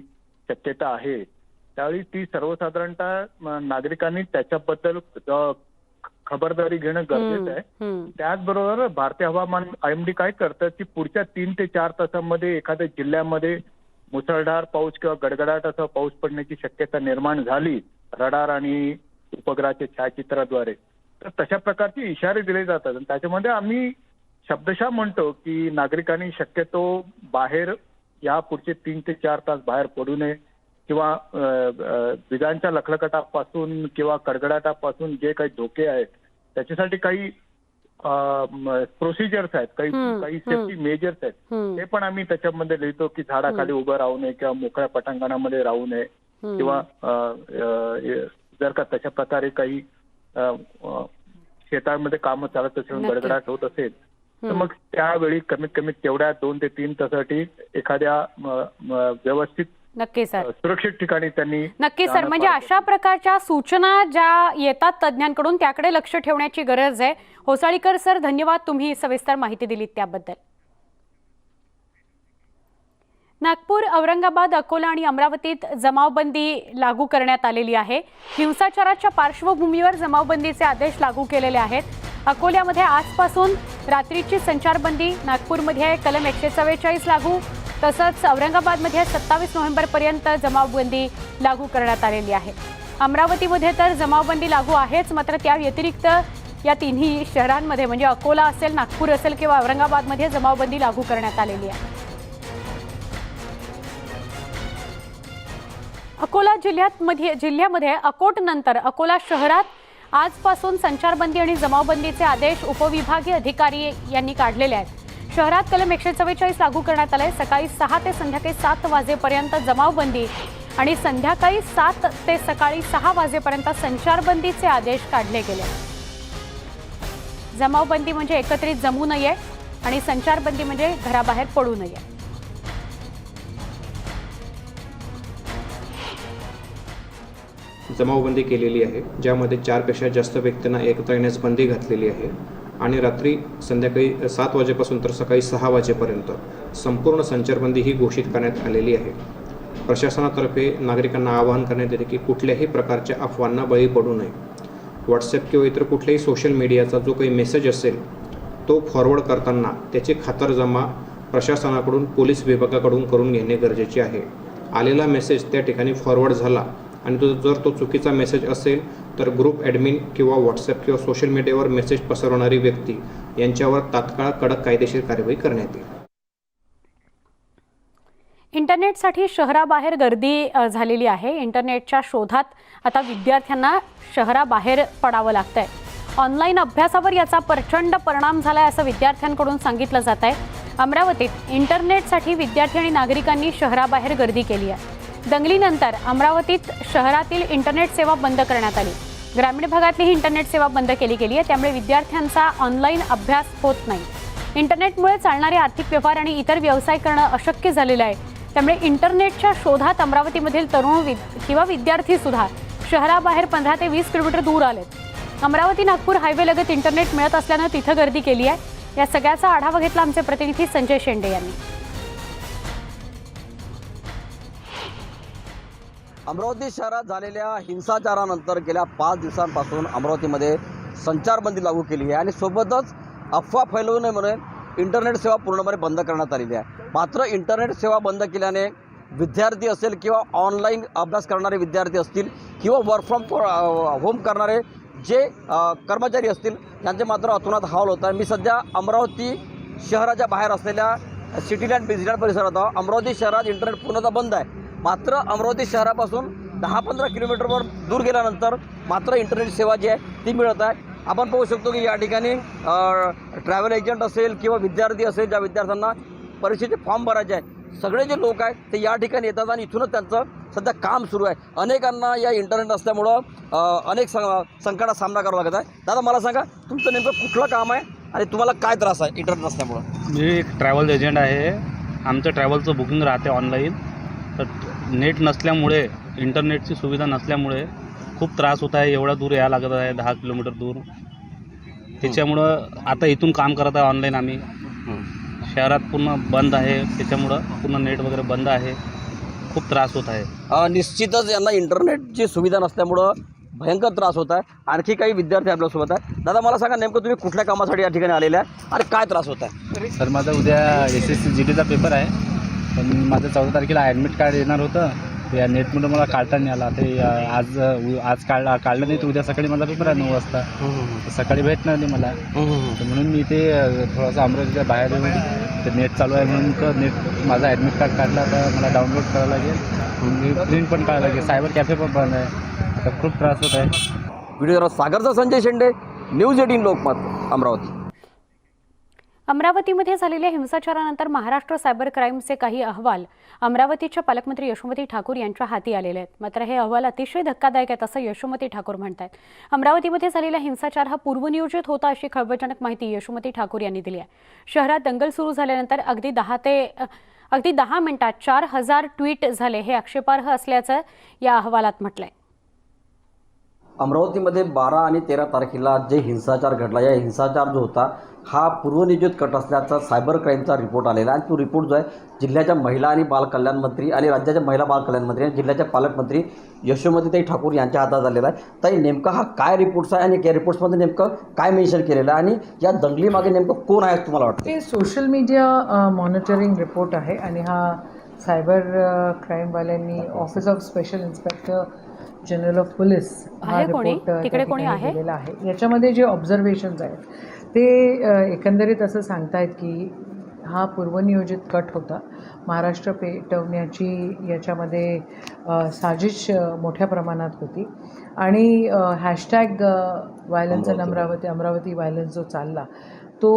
शक्यता आहे, त्यावेळी ती सर्वसाधारणतः नागरिकांनी त्याच्याबद्दल खबरदारी घेणं गरजेचं आहे. त्याचबरोबर भारतीय हवामान IMD काय करतं की पुढच्या 3 ते 4 तासांमध्ये एखाद्या जिल्ह्यामध्ये मुसळधार पाऊस किंवा गडगडाटासह पाऊस पडण्याची शक्यता निर्माण झाली रडार आणि उपग्रहाच्या छायाचित्राद्वारे, तर तशा प्रकारचे इशारे दिले जातात. आणि त्याच्यामध्ये आम्ही शब्दशः म्हणतो की नागरिकांनी शक्यतो बाहेर या पुढचे 3 ते 4 तास बाहेर पडू नये किंवा विजांच्या लखलखटापासून किंवा कडकडाटापासून जे काही धोके आहेत त्याच्यासाठी काही प्रोसिजर्स आहेत, काही सेफ्टी मेजर्स आहेत, ते पण आम्ही त्याच्यामध्ये लिहितो की झाडाखाली उभं राहू नये किंवा मोकळ्या पटांगणामध्ये राहू नये किंवा जर का तशा प्रकारे काही शेतांमध्ये कामं चालत असेल, गडगडाट होत असेल तर मग त्यावेळी कमीत कमी तेवढ्या 2 ते 3 तासासाठी एखाद्या व्यवस्थित नक्की सर, सुरक्षित ठिकाणी त्यांनी नक्की सर, म्हणजे अशा प्रकारच्या सूचना ज्या येतात तज्ज्ञांकडून त्याकडे लक्ष ठेवण्याची गरज आहे. होसाळीकर सर, धन्यवाद, तुम्ही सविस्तर माहिती दिलीत त्याबद्दल. नागपूर, औरंगाबाद, अकोला आणि अमरावतीत जमावबंदी लागू करण्यात आलेली आहे. हिंसाचाराच्या पार्श्वभूमीवर जमावबंदीचे आदेश लागू केलेले आहेत. अकोल्यामध्ये आजपासून रात्रीची संचारबंदी, नागपूरमध्ये कलम 144 लागू, तसंच औरंगाबादमध्ये 27 नोव्हेंबरपर्यंत जमावबंदी लागू करण्यात आलेली आहे. अमरावतीमध्ये तर जमावबंदी लागू आहेच, मात्र त्या व्यतिरिक्त या तिन्ही शहरांमध्ये म्हणजे अकोला असेल, नागपूर असेल किंवा औरंगाबादमध्ये जमावबंदी लागू करण्यात आलेली आहे. अकोला जिल्ह्यामध्ये अकोट नंतर अकोला शहरात आजपासून संचारबंदी आणि जमावबंदीचे आदेश उपविभागीय अधिकारी यांनी काढलेले आहेत. शहरात कलम 144 लागू करण्यात आले. सकाळी 6 ते संध्याकाळी 7 वाजेपर्यंत जमावबंदी आणि संध्याकाळी 7 ते सकाळी 6 वाजेपर्यंत संचारबंदीचे आदेश काढले गेले. जमावबंदी म्हणजे एकत्रित जमू नये आणि संचारबंदी म्हणजे घराबाहेर पडू नये. जमावबंदी केलेली आहे, ज्यामध्ये 4पेक्षा जास्त व्यक्तींना एकत्र येण्यास बंदी घातलेली आहे आणि रात्री संध्याकाळी 7 वाजेपासून तर सकाळी 6 वाजेपर्यंत संपूर्ण संचारबंदी ही घोषित करण्यात आलेली आहे. प्रशासनातर्फे नागरिकांना आवाहन करण्यात येते की कुठल्याही प्रकारच्या अफवांना बळी पडू नये. व्हॉट्सॲप किंवा इतर कुठल्याही सोशल मीडियाचा जो काही मेसेज असेल तो फॉरवर्ड करताना त्याची खातरजमा प्रशासनाकडून पोलीस विभागाकडून करून घेणे गरजेचे आहे. आलेला मेसेज त्या ठिकाणी फॉरवर्ड झाला आणि जर तो चुकीचा मेसेज असेल तर ग्रुप ॲडमिन किंवा व्हॉट्सॲप किंवा सोशल मीडियावर मेसेज पसरवणारी व्यक्ती यांच्यावर तात्काळ कडक कायदेशीर कार्यवाही करण्यात येईल. इंटरनेटसाठी शहराबाहेर गर्दी झालेली आहे. इंटरनेटच्या शोधात आता विद्यार्थ्यांना शहराबाहेर पडावं लागतंय. ऑनलाईन अभ्यासावर याचा प्रचंड परिणाम झालाय असं विद्यार्थ्यांकडून सांगितलं जात आहे. अमरावतीत इंटरनेटसाठी विद्यार्थी आणि नागरिकांनी शहराबाहेर गर्दी केली आहे. दंगलीनंतर अमरावतीत शहरातील इंटरनेट सेवा बंद करण्यात आली. ग्रामीण भागातली ही इंटरनेट सेवा बंद केली गेली आहे. त्यामुळे विद्यार्थ्यांचा ऑनलाईन अभ्यास होत नाही. इंटरनेटमुळे चालणारे आर्थिक व्यवहार आणि इतर व्यवसाय करणं अशक्य झालेलं आहे. त्यामुळे इंटरनेटच्या शोधात अमरावतीमधील तरुण किंवा विद्यार्थी सुद्धा शहराबाहेर 15 ते 20 किलोमीटर दूर आलेत. अमरावती नागपूर हायवे लगत इंटरनेट मिळत असल्यानं तिथं गर्दी केली आहे. या सगळ्याचा आढावा घेतला आमचे प्रतिनिधी संजय शेंडे यांनी. अमरावती शहरात झालेल्या हिंसाचारानंतर गेल्या 5 दिवसांपासून अमरावतीमध्ये संचारबंदी लागू केली आहे आणि सोबतच अफवा फैलवू नये म्हणून इंटरनेट सेवा पूर्णपणे बंद करण्यात आलेली आहे. मात्र इंटरनेट सेवा बंद केल्याने विद्यार्थी असेल किंवा ऑनलाईन अभ्यास करणारे विद्यार्थी असतील किंवा वर्क फ्रॉम होम करणारे जे कर्मचारी असतील त्यांचे मात्र अतोनात हाल होत आहे. मी सध्या अमरावती शहराच्या बाहेर असलेल्या सिटीलँड बिझीलँड परिसरात आहोत. अमरावती शहरात इंटरनेट पूर्णतः बंद आहे. मात्र अमरावती शहरापासून 10-15 किलोमीटरवर दूर गेल्यानंतर मात्र इंटरनेट सेवा जी आहे ती मिळत आहे. आपण पाहू शकतो की या ठिकाणी ट्रॅव्हल एजंट असेल किंवा विद्यार्थी असेल, ज्या विद्यार्थ्यांना परीक्षेचे फॉर्म भरायचे आहे, सगळे जे लोक आहेत ते या ठिकाणी येतात आणि इथूनच त्यांचं सध्या काम सुरू आहे. अनेकांना या इंटरनेट नसल्यामुळं अनेक संकटाचा सामना करावा लागत आहे. दादा मला सांगा, तुमचं नेमकं कुठलं काम आहे आणि तुम्हाला काय त्रास आहे इंटरनेट नसल्यामुळं? मी एक ट्रॅव्हल एजंट आहे. आमचं ट्रॅव्हलचं बुकिंग राहते ऑनलाईन. तर नेट नसल्यामुळे, इंटरनेटची सुविधा नसल्यामुळे खूप त्रास होत आहे. एवढा दूर यायला लागत आहे, 10 किलोमीटर दूर. त्याच्यामुळं आता इथून काम करत आहे ऑनलाईन आम्ही. शहरात पूर्ण बंद आहे, त्याच्यामुळं पूर्ण नेट वगैरे बंद आहे. खूप त्रास होत आहे. निश्चितच यांना इंटरनेटची सुविधा नसल्यामुळं भयंकर त्रास होत आहे. आणखी काही विद्यार्थी आपल्यासोबत आहे. दादा मला सांगा, नेमकं तुम्ही कुठल्या कामासाठी या ठिकाणी आलेले आहे आणि काय त्रास होत आहे? सर, माझा उद्या SSC GDचा पेपर आहे, पण माझं 14 तारखेला ॲडमिट कार्ड येणार होतं. या नेटमुळे मला काढता नाही आला. ते आज काढलं नाही, तर उद्या सकाळी माझा पेपर आहे 9 वाजता. सकाळी भेटणार नाही मला. तर म्हणून मी ते थोडंसं अमरावतीच्या बाहेर येऊन ते नेट चालू आहे म्हणून तर नेट माझा ॲडमिट कार्ड काढला, तर मला डाउनलोड करावं लागेल, प्रिंट पण काढावं लागेल. सायबर कॅफे पण बंद आहे. आता खूप त्रास होत आहे. व्हिडिओ सागरचा संजय शेंडे, न्यूज 18 लोकमत, अमरावती. अमरावतीमध्ये झालेल्या हिंसाचारानंतर महाराष्ट्र सायबर क्राईमचे काही अहवाल अमरावतीच्या पालकमंत्री यशोमती ठाकूर यांच्या हाती आलेले आहेत. मात्र हे अहवाल अतिशय धक्कादायक आहेत असं यशोमती ठाकूर म्हणतात. अमरावतीमध्ये झालेला हिंसाचार हा पूर्वनियोजित होता अशी खळबळजनक माहिती यशोमती ठाकूर यांनी दिली आहे. शहरात दंगल सुरू झाल्यानंतर अगदी 10 मिनिटात 4000 ट्विट झाले, हे आक्षेपार्ह असल्याचं या अहवालात म्हटलंय. अमरावतीमध्ये 12 आणि 13 तारखेला जे हिंसाचार घडला, या हिंसाचार जो होता हा पूर्वनियोजित कट असल्याचा सायबर क्राईमचा रिपोर्ट आलेला आहे. आणि तो रिपोर्ट जो आहे जिल्ह्याच्या महिला आणि बालकल्याण मंत्री आणि राज्याच्या महिला बालकल्याण मंत्री आणि जिल्ह्याच्या पालकमंत्री यशोमतीताई ठाकूर यांच्या हातात आलेला आहे. ताई, नेमका हा काय रिपोर्ट्स आहे आणि या रिपोर्ट्समध्ये नेमकं काय मेन्शन केलेलं आहे आणि या दंगलीमागे नेमकं कोण आहे तुम्हाला वाटतं? हे सोशल मीडिया मॉनिटरिंग रिपोर्ट आहे आणि हा सायबर क्राईमवाल्यांनी office of special inspector general of police हा रिपोर्ट दिलेला आहे. याच्यामध्ये जे ऑब्झर्वेशन्स आहेत ते एकंदरीत असं सांगतायत की हा पूर्वनियोजित कट होता. महाराष्ट्र पेटवण्याची याच्यामध्ये साजिश मोठ्या प्रमाणात होती आणि hashtag violence in Amravati violence जो चालला तो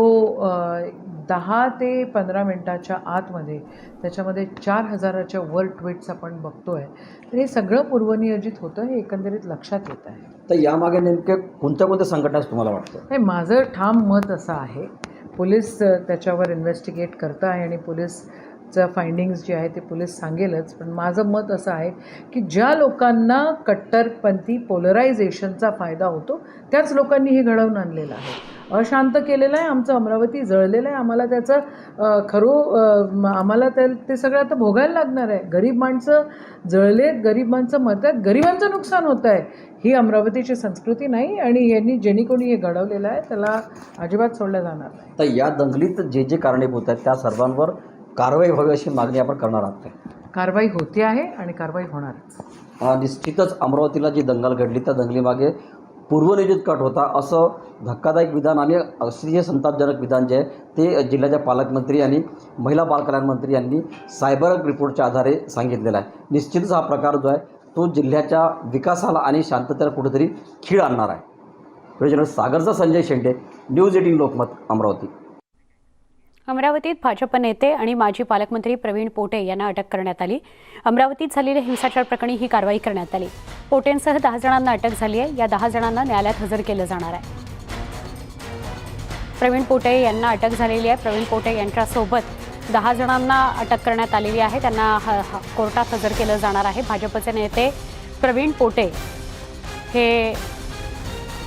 10 ते 15 मिनटाच्या आतमध्ये त्याच्यामध्ये 4000च्या वर ट्विट्स आपण बघतोय. तर हे सगळं पूर्वनियोजित होतं, हे एकंदरीत लक्षात येत आहे. तर यामागे नेमके कोणत्या संघटना तुम्हाला वाटतं? हे माझं ठाम मत असं आहे, पोलीस त्याच्यावर इन्व्हेस्टिगेट करतं आहे आणि पोलीस चा फाइंडिंग्स जे आहे ते पोलीस सांगेलच, पण माझं मत असं आहे की ज्या लोकांना कट्टरपंथी पोलरायझेशनचा फायदा होतो त्याच लोकांनी हे घडवून आणलेलं आहे, अशांत केलेलं आहे, आमचं अमरावती जळलेलं आहे, आम्हाला त्याचं आम्हाला ते सगळं आता भोगायला लागणार आहे. गरीब माणसं जळलेत, गरीब माणसं मरतात, गरिबांचं नुकसान होतं आहे. ही अमरावतीची संस्कृती नाही आणि यांनी ज्यांनी कोणी हे घडवलेलं आहे त्याला अजिबात सोडलं जाणार नाही. तर या दंगलीत जे कारणीभूत आहेत त्या सर्वांवर कारवाई व्हावी अशी मागणी आपण करणार आहोत. कारवाई होते आहे आणि कारवाई होणार. निश्चितच अमरावतीला जी दंगल घडली त्या दंगलीमागे पूर्वनियोजित कट होता असं धक्कादायक विधान आणि अतिशय संतापजनक विधान जे आहे ते जिल्ह्याच्या पालकमंत्री आणि महिला बालकल्याण मंत्री यांनी सायबर रिपोर्टच्या आधारे सांगितलेला आहे. निश्चितच हा प्रकार जो आहे तो जिल्ह्याच्या विकासाला आणि शांततेला कुठेतरी खीळ आणणार आहे. व्हिडिओ सागरचा संजय शेंडे, न्यूज 18 लोकमत, अमरावती. अमरावतीत भाजप नेते आणि माजी पालकमंत्री प्रवीण पोटे यांना अटक करण्यात आली. अमरावतीत झालेल्या हिंसाचार प्रकरणी ही कारवाई करण्यात आली. पोटेंसह 10 जणांना अटक झाली आहे. या 10 जणांना न्यायालयात हजर केलं जाणार आहे. प्रवीण पोटे यांना अटक झालेली आहे. प्रवीण पोटे यांच्यासोबत 10 जणांना अटक करण्यात आलेली आहे. त्यांना कोर्टात हजर केलं जाणार आहे. भाजपचे नेते प्रवीण पोटे हे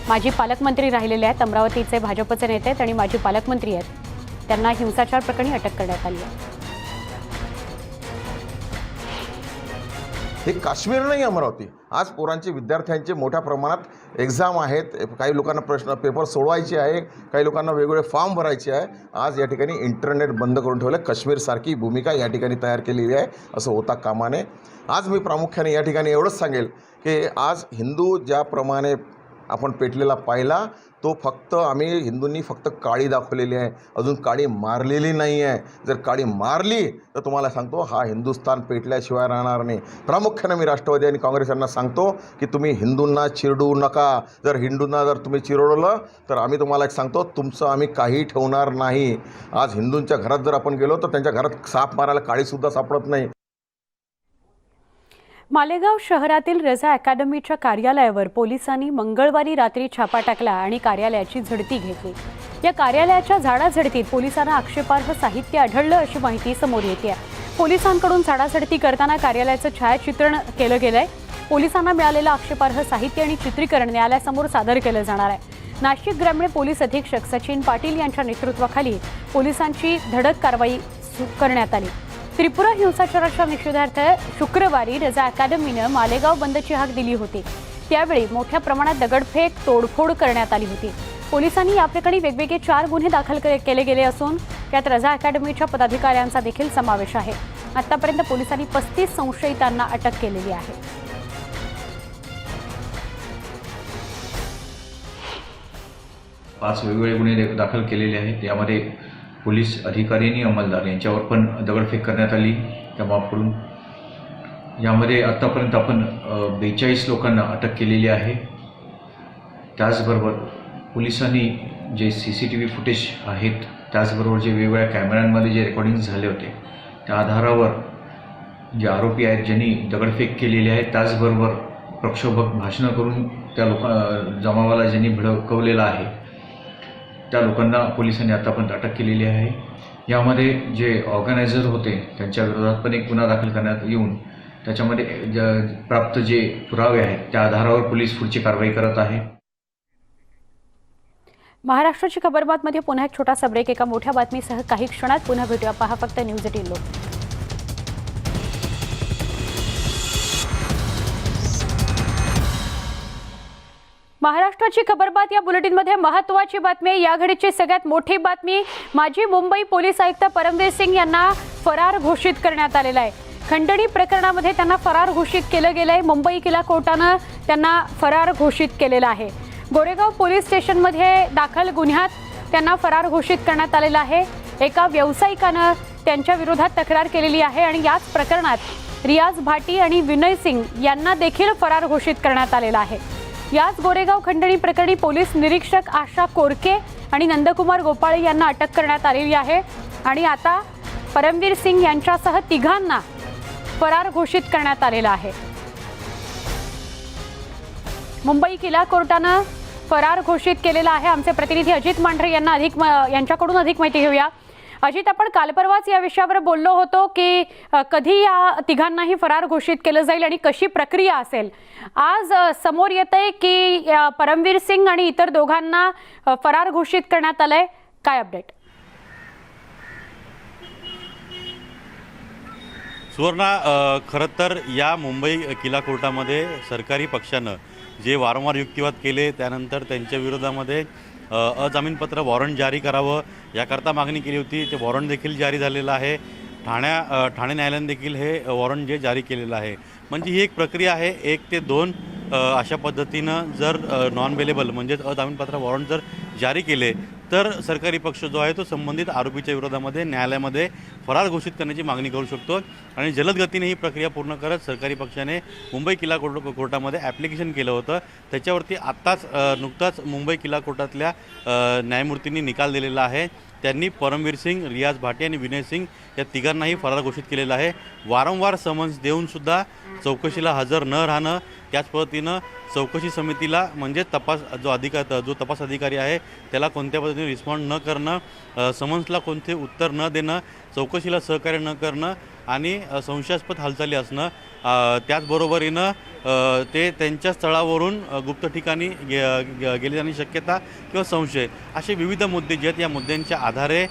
माजी पालकमंत्री राहिलेले आहेत. अमरावतीचे भाजपचे नेते आणि माजी पालकमंत्री आहेत. त्यांना हिंसाचार प्रकरणी अटक करण्यात आली आहे. हे काश्मीर नाही अमरावती. आज पोरांचे विद्यार्थ्यांचे मोठ्या प्रमाणात एक्झाम आहेत. काही लोकांना पेपर सोडवायचे आहे, काही लोकांना वेगवेगळे फॉर्म भरायचे आहे. आज या ठिकाणी इंटरनेट बंद करून ठेवलं. काश्मीरसारखी भूमिका या ठिकाणी तयार केलेली आहे, असं होता कामा नये. आज मी प्रामुख्याने या ठिकाणी एवढंच सांगेल की आज हिंदू ज्याप्रमाणे आपण पेटलेला पाहिला तो फक्त आम्ही हिंदूंनी फक्त काळी दाखवलेली आहे, अजून काळी मारलेली नाही आहे. जर काळी मारली तर तुम्हाला सांगतो हा हिंदुस्थान पेटल्याशिवाय राहणार नाही. प्रामुख्याने मी राष्ट्रवादी आणि काँग्रेस यांना सांगतो की तुम्ही हिंदूंना चिरडू नका. जर हिंदूंना जर तुम्ही चिरडलं तर आम्ही तुम्हाला एक सांगतो तुमचं आम्ही काही ठेवणार नाही. आज हिंदूंच्या घरात जर आपण गेलो तर त्यांच्या घरात साप मारायला काळीसुद्धा सापडत नाही. मालेगाव शहरातील रजा अकॅडमीच्या कार्यालयावर पोलिसांनी मंगळवारी रात्री छापा टाकला आणि कार्यालयाची झडती घेतली. या कार्यालयाच्या झाडाझडतीत पोलिसांना आक्षेपार्ह साहित्य आढळलं अशी माहिती समोर येते. पोलिसांकडून झाडाझडती करताना कार्यालयाचं छायाचित्रण केलं गेलंय. पोलिसांना मिळालेलं आक्षेपार्ह साहित्य आणि चित्रीकरण न्यायालयासमोर सादर केलं जाणार आहे. नाशिक ग्रामीण पोलीस अधीक्षक सचिन पाटील यांच्या नेतृत्वाखाली पोलिसांची धडक कारवाई करण्यात आली. त्रिपुरा हिंसाचाराच्या निषेधार्थ शुक्रवारी रजा अकॅडमीनं मालेगाव बंदची हाक दिली होती. त्यावेळी मोठ्या प्रमाणात दगडफेक, तोडफोड करण्यात आली होती. पोलिसांनी याप्रकरणी वेगवेगळे 4 गुन्हे दाखल केले गेले असून त्यात रजा अकॅडमीच्या पदाधिकाऱ्यांचा देखील समावेश आहे. आतापर्यंत पोलिसांनी 35 संशयितांना अटक केलेली आहे. पाच वेगवेगळे गुन्हे दाखल केलेले आहेत. यामध्ये पोलीस अधिकारी आणि अंमलदार यांच्यावर पण दगडफेक करण्यात आली त्या माफकडून. यामध्ये आत्तापर्यंत आपण 42 लोकांना अटक केलेली आहे. त्याचबरोबर पोलिसांनी जे CCTV फुटेज आहेत, त्याचबरोबर जे वेगवेगळ्या कॅमेऱ्यांमध्ये जे रेकॉर्डिंग झाले होते त्या आधारावर जे आरोपी आहेत ज्यांनी दगडफेक केलेली आहे, त्याचबरोबर प्रक्षोभक भाषणं करून त्या जमावाला ज्यांनी भडकवलेलं आहे त्या लोकांना पोलिसांनी आतापर्यंत अटक केलेली आहे. यामध्ये जे ऑर्गनायझर होते त्यांच्या विरोधात पण एक गुन्हा दाखल करण्यात येऊन त्याच्यामध्ये प्राप्त जे पुरावे आहेत त्या आधारावर पोलीस पुढची कारवाई करत आहे. महाराष्ट्राची खबरबातमध्ये पुन्हा एक छोटासा ब्रेक. एका मोठ्या बातमीसह काही क्षणात पुन्हा भेटूया. पहा फक्त न्यूज 18 लोक. महाराष्ट्राची खबरबात या बुलेटिनमध्ये महत्त्वाची बातमी आहे. या घडीची सगळ्यात मोठी बातमी, माजी मुंबई पोलीस आयुक्त परमवीर सिंग यांना फरार घोषित करण्यात आलेला आहे. खंडणी प्रकरणामध्ये त्यांना फरार घोषित केलं गेलं आहे. मुंबई किला कोर्टानं त्यांना फरार घोषित केलेलं आहे. गोरेगाव पोलीस स्टेशनमध्ये दाखल गुन्ह्यात त्यांना फरार घोषित करण्यात आलेलं आहे. एका व्यावसायिकानं त्यांच्या विरोधात तक्रार केलेली आहे आणि याच प्रकरणात रियाज भाटी आणि विनय सिंग यांना देखील फरार घोषित करण्यात आलेलं आहे. याच गोरेगाव खंडणी प्रकरणी पोलीस निरीक्षक आशा कोरके आणि नंदकुमार गोपाळे यांना अटक करण्यात आलेली आहे आणि आता परमवीर सिंग यांच्यासह 3 फरार घोषित करण्यात आलेलं आहे. मुंबई किला कोर्टानं फरार घोषित केलेला आहे. आमचे प्रतिनिधी अजित मांढरे यांच्याकडून अधिक माहिती घेऊया. अजित, आपण काल परवाच या विषयावर बोललो होतो की कधी या तिघांनाही फरार घोषित केलं जाईल आणि कशी प्रक्रिया असेल. आज समोर येतंय की परमवीर सिंग आणि इतर दोघांना फरार घोषित करण्यात आलंय. काय अपडेट? सुवर्णा, खरं तर या मुंबई किला कोर्टामध्ये सरकारी पक्षानं जे वारंवार युक्तिवाद केले, त्यानंतर त्यांच्या विरोधामध्ये अजामीनपत्र वॉरंट जारी करावं याकरता मागणी केली होती. ते वॉरंट देखील जारी झालेलं आहे. ठाणे न्यायालयाने देखील हे वॉरंट जे जारी केलेलं आहे. म्हणजे ही एक प्रक्रिया आहे. 1 ते 2 अशा पद्धतीनं जर नॉन बेलेबल म्हणजेच अजामीनपात्र वॉरंट जर जारी केले तर सरकारी पक्ष जो आहे तो संबंधित आरोपीच्या विरोधामध्ये न्यायालयामध्ये फरार घोषित करण्याची मागणी करू शकतो. आणि जलद गतीने ही प्रक्रिया पूर्ण करत सरकारी पक्षाने मुंबई किला कोर्टामध्ये ॲप्लिकेशन केलं होतं. त्याच्यावरती नुकताच मुंबई किला कोर्टातल्या न्यायमूर्तींनी निकाल दिलेला आहे. त्यांनी परमवीर सिंग, रियाज भाटे आणि विनय सिंग या तिघांनाही फरार घोषित केलेलं आहे. वारंवार समन्स देऊनसुद्धा चौकशीला हजर न राहणं, त्याच पद्धतीनं चौकशी समितीला म्हणजे जो तपास अधिकारी आहे त्याला कोणत्या पद्धतीने रिस्पॉन्ड न करणं, समन्सला कोणते उत्तर न देणं, चौकशीला सहकार्य न करणं आणि संशयास्पद हालचाली असणं, त्याचबरोबरीनं ते त्यांच्या स्थळावरून गुप्त ठिकाणी गेले जाण्याची शक्यता किंवा संशय असे विविध मुद्दे जे आहेत, या मुद्द्यांच्या आधारे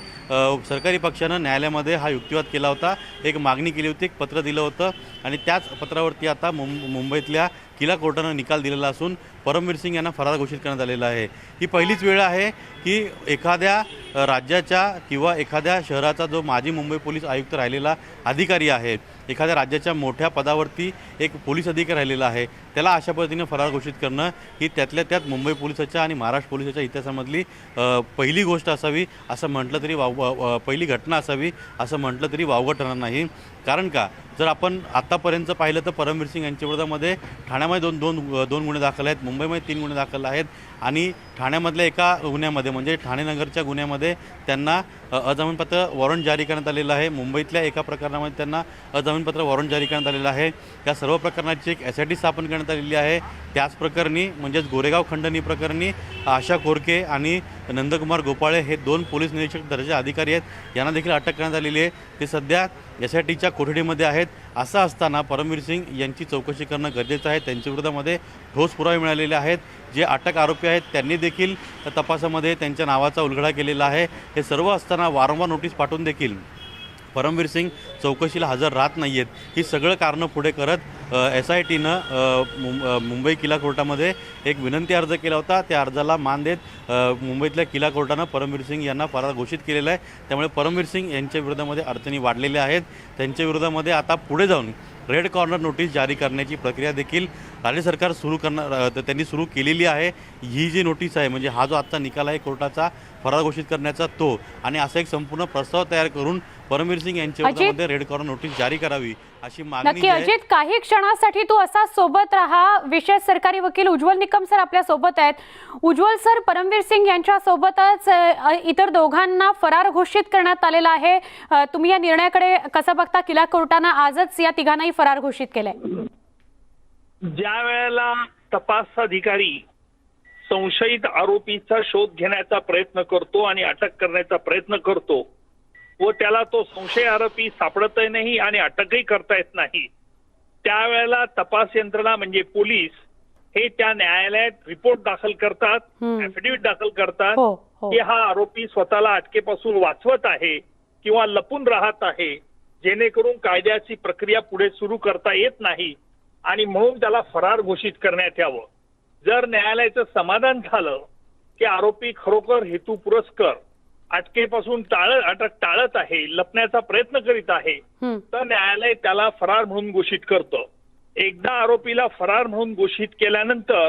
सरकारी पक्षानं न्यायालयामध्ये हा युक्तिवाद केला होता. एक मागणी केली होती, एक पत्र दिलं होतं आणि त्याच पत्रावरती आता मुंबईतल्या किला कोर्टानं निकाल दिलेला असून परमवीर सिंग यांना फरार घोषित करण्यात आलेला आहे. ही पहिलीच वेळ आहे की एखाद्या राज्याच्या किंवा एखाद्या शहराचा जो माजी मुंबई पोलीस आयुक्त राहिलेला अधिकारी आहे, एखाद्या राज्याच्या मोठ्या पदावरती एक पोलीस अधिकारी राहिलेला आहे, त्याला अशा पद्धतीने फरार घोषित करणं ही त्यातल्या त्यात मुंबई पोलिसाच्या आणि महाराष्ट्र पोलिसाच्या इतिहासामधली पहिली गोष्ट असावी असं म्हटलं तरी पहिली घटना असावी असं म्हटलं तरी वावगं ठरणार नाही. कारण का, जर आपण आत्तापर्यंत पाहिलं तर परमवीर सिंग यांच्या विरोधामध्ये ठाण्यामध्ये दोन गुन्हे दाखल आहेत, मुंबईमध्ये 3 गुन्हे दाखल आहेत आणि ठाण्यामधल्या एका गुन्ह्यामध्ये म्हणजे ठाणे नगरच्या गुन्ह्यामध्ये त्यांना अजामीनपात्र वॉरंट जारी करण्यात आलेलं आहे. मुंबईतल्या एका प्रकरणामध्ये त्यांना अजामीनपात्र वॉरंट जारी करण्यात आलेलं आहे. या सर्व प्रकरणाची एक SIT स्थापन करण्यात आलेली आहे. त्याच प्रकरणी म्हणजेच गोरेगाव खंडणी प्रकरणी आशा कोरके आणि नंदकुमार गोपाळे हे 2 पोलीस निरीक्षक दर्जाचे अधिकारी आहेत, यांना देखील अटक करण्यात आलेली आहे. ते सध्या SITच्या कोठडीमध्ये आहेत. असं असताना परमवीर सिंग यांची चौकशी करणं गरजेचं आहे. त्यांच्या विरोधामध्ये ठोस पुरावे मिळालेले आहेत. जे अटक आरोपी आहेत त्यांनी देखील तपासामध्ये त्यांच्या नावाचा उलगडा केलेला आहे. हे सर्व असताना वारंवार नोटीस पाठवून देखील परमवीर सिंग चौकशीला हजर राहत नाही आहेत. ही सगळं कारणं पुढे करत SITनं मुंबई किला कोर्टामध्ये एक विनंती अर्ज केला होता. त्या अर्जाला मान देत मुंबईतल्या किला कोर्टानं परमवीर सिंग यांना फरार घोषित केलेलं आहे. त्यामुळे परमवीर सिंग यांच्या विरोधामध्ये अडचणी वाढलेल्या आहेत. त्यांच्या विरोधामध्ये आता पुढे जाऊन रेड कॉर्नर नोटीस जारी करण्याची प्रक्रिया देखील राज्य सरकार त्यांनी सुरू केलेली आहे. ही जी नोटीस आहे म्हणजे हा जो आजचा निकाल आहे कोर्टाचा फरार घोषित करण्याचा तो, आणि असा एक संपूर्ण प्रस्ताव तयार करून परमवीर सिंग यांच्या विरोधामध्ये रेड कॉर्नर नोटीस जारी करावी अशी मागणी. नक्की अजित, काही क्षणासाठी तू असा सोबत राहा. विशेष सरकारी वकील उज्ज्वल निकम सर आपल्या सोबत आहेत. उज्ज्वल सर, परमवीर सिंग यांच्या सोबतच इतर दोघांना फरार घोषित करण्यात आलेला आहे. तुम्ही या निर्णयाकडे कसं बघता? किला कोर्टानं आजच या तिघांनाही फरार घोषित केलंय. ज्या वेळेला तपास अधिकारी संशयित आरोपीचा शोध घेण्याचा प्रयत्न करतो आणि अटक करण्याचा प्रयत्न करतो व त्याला तो संशय आरोपी सापडतही नाही आणि अटकही करता येत नाही, त्यावेळेला तपास यंत्रणा म्हणजे पोलीस हे त्या न्यायालयात रिपोर्ट दाखल करतात, ऍफिडेव्हिट दाखल करतात की हा आरोपी स्वतःला अटकेपासून वाचवत आहे किंवा लपून राहत आहे, जेणेकरून कायद्याची प्रक्रिया पुढे सुरू करता येत नाही आणि म्हणून त्याला फरार घोषित करण्यात यावं. जर न्यायालयाचं समाधान झालं की आरोपी खरोखर हेतुपुरस्सर अटकेपासून अटक टाळत आहे, लपण्याचा प्रयत्न करीत आहे, तर न्यायालय त्याला फरार म्हणून घोषित करतं. एकदा आरोपीला फरार म्हणून घोषित केल्यानंतर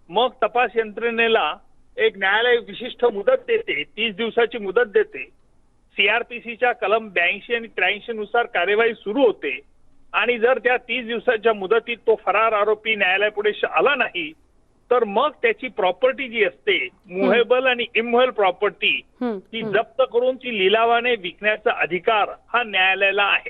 मग तपास यंत्रणेला एक न्यायालय विशिष्ट मुदत देते, 30 दिवसाची मुदत देते. CRPCच्या कलम 82 आणि 83 नुसार कार्यवाही सुरू होते आणि जर त्या 30 दिवसाच्या मुदतीत तो फरार आरोपी न्यायालयापुढे आला नाही तर मग त्याची प्रॉपर्टी जी असते, मुव्हेबल आणि इममुव्हेबल प्रॉपर्टी, ती जप्त करून ती लिलावाने विकण्याचा अधिकार हा न्यायालयाला आहे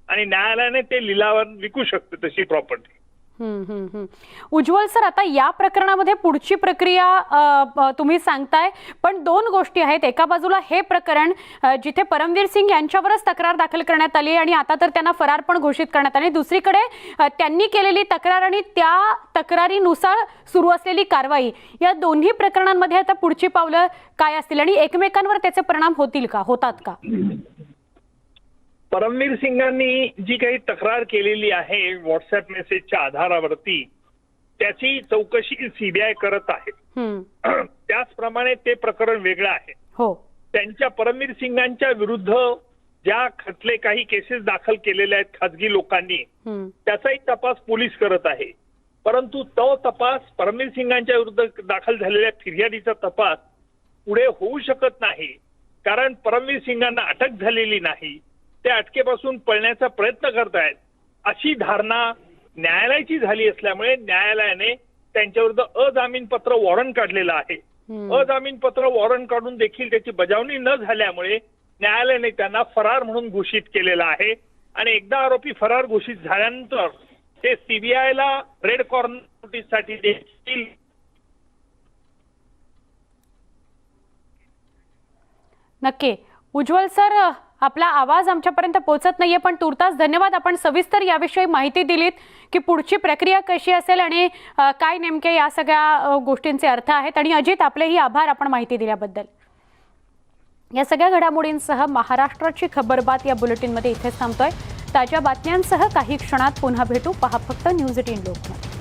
आणि न्यायालयाने ते लिलावाने विकू शकते तशी प्रॉपर्टी. उज्ज्वल सर, आता या प्रकरणामध्ये पुढची प्रक्रिया तुम्ही सांगताय, पण दोन गोष्टी आहेत. एका बाजूला हे प्रकरण जिथे परमवीर सिंग यांच्यावरच तक्रार दाखल करण्यात आली आणि आता तर त्यांना फरार पण घोषित करण्यात आले. दुसरीकडे त्यांनी केलेली तक्रार आणि त्या तक्रारीनुसार सुरू असलेली कारवाई, या दोन्ही प्रकरणांमध्ये आता पुढची पावलं काय असतील आणि एकमेकांवर त्याचे परिणाम होतात का? परमवीर सिंगांनी जी काही तक्रार केलेली आहे व्हॉट्सअप मेसेजच्या आधारावरती, त्याची चौकशी सीबीआय करत आहे. त्याचप्रमाणे ते प्रकरण वेगळं आहे. हो, त्यांच्या परमवीर सिंगांच्या विरुद्ध ज्या खटले काही केसेस दाखल केलेले आहेत खासगी लोकांनी, त्याचाही तपास पोलीस करत आहे. परंतु तो तपास, परमवीर सिंगांच्या विरुद्ध दाखल झालेल्या फिर्यादीचा तपास पुढे होऊ शकत नाही, कारण परमवीर सिंगांना अटक झालेली नाही. ते अटकेपासून पळण्याचा प्रयत्न करतायत अशी धारणा न्यायालयाची झाली असल्यामुळे न्यायालयाने त्यांच्याविरुद्ध अजामीनपत्र वॉरंट काढलेलं आहे. अजामीनपत्र वॉरंट काढून देखील त्याची बजावणी न झाल्यामुळे न्यायालयाने त्यांना फरार म्हणून घोषित केलेलं आहे. आणि एकदा आरोपी फरार घोषित झाल्यानंतर ते सीबीआयला रेड कॉर्नर नोटीससाठी देखील. नक्की. उज्ज्वल सर, आपला आवाज आमच्यापर्यंत पोहोचत नाहीये, पण तुर्तास धन्यवाद. आपण सविस्तर याविषयी माहिती दिलीत की पुढची प्रक्रिया कशी असेल आणि काय नेमके या सगळ्या गोष्टींचे अर्थ आहेत. आणि अजित, आपलेही आभार आपण माहिती दिल्याबद्दल. या सगळ्या घडामोडींसह महाराष्ट्राची खबरबात या बुलेटिनमध्ये इथेच थांबतोय. ताज्या बातम्यांसह काही क्षणात पुन्हा भेटू. पहा फक्त न्यूज 18 लोकमत.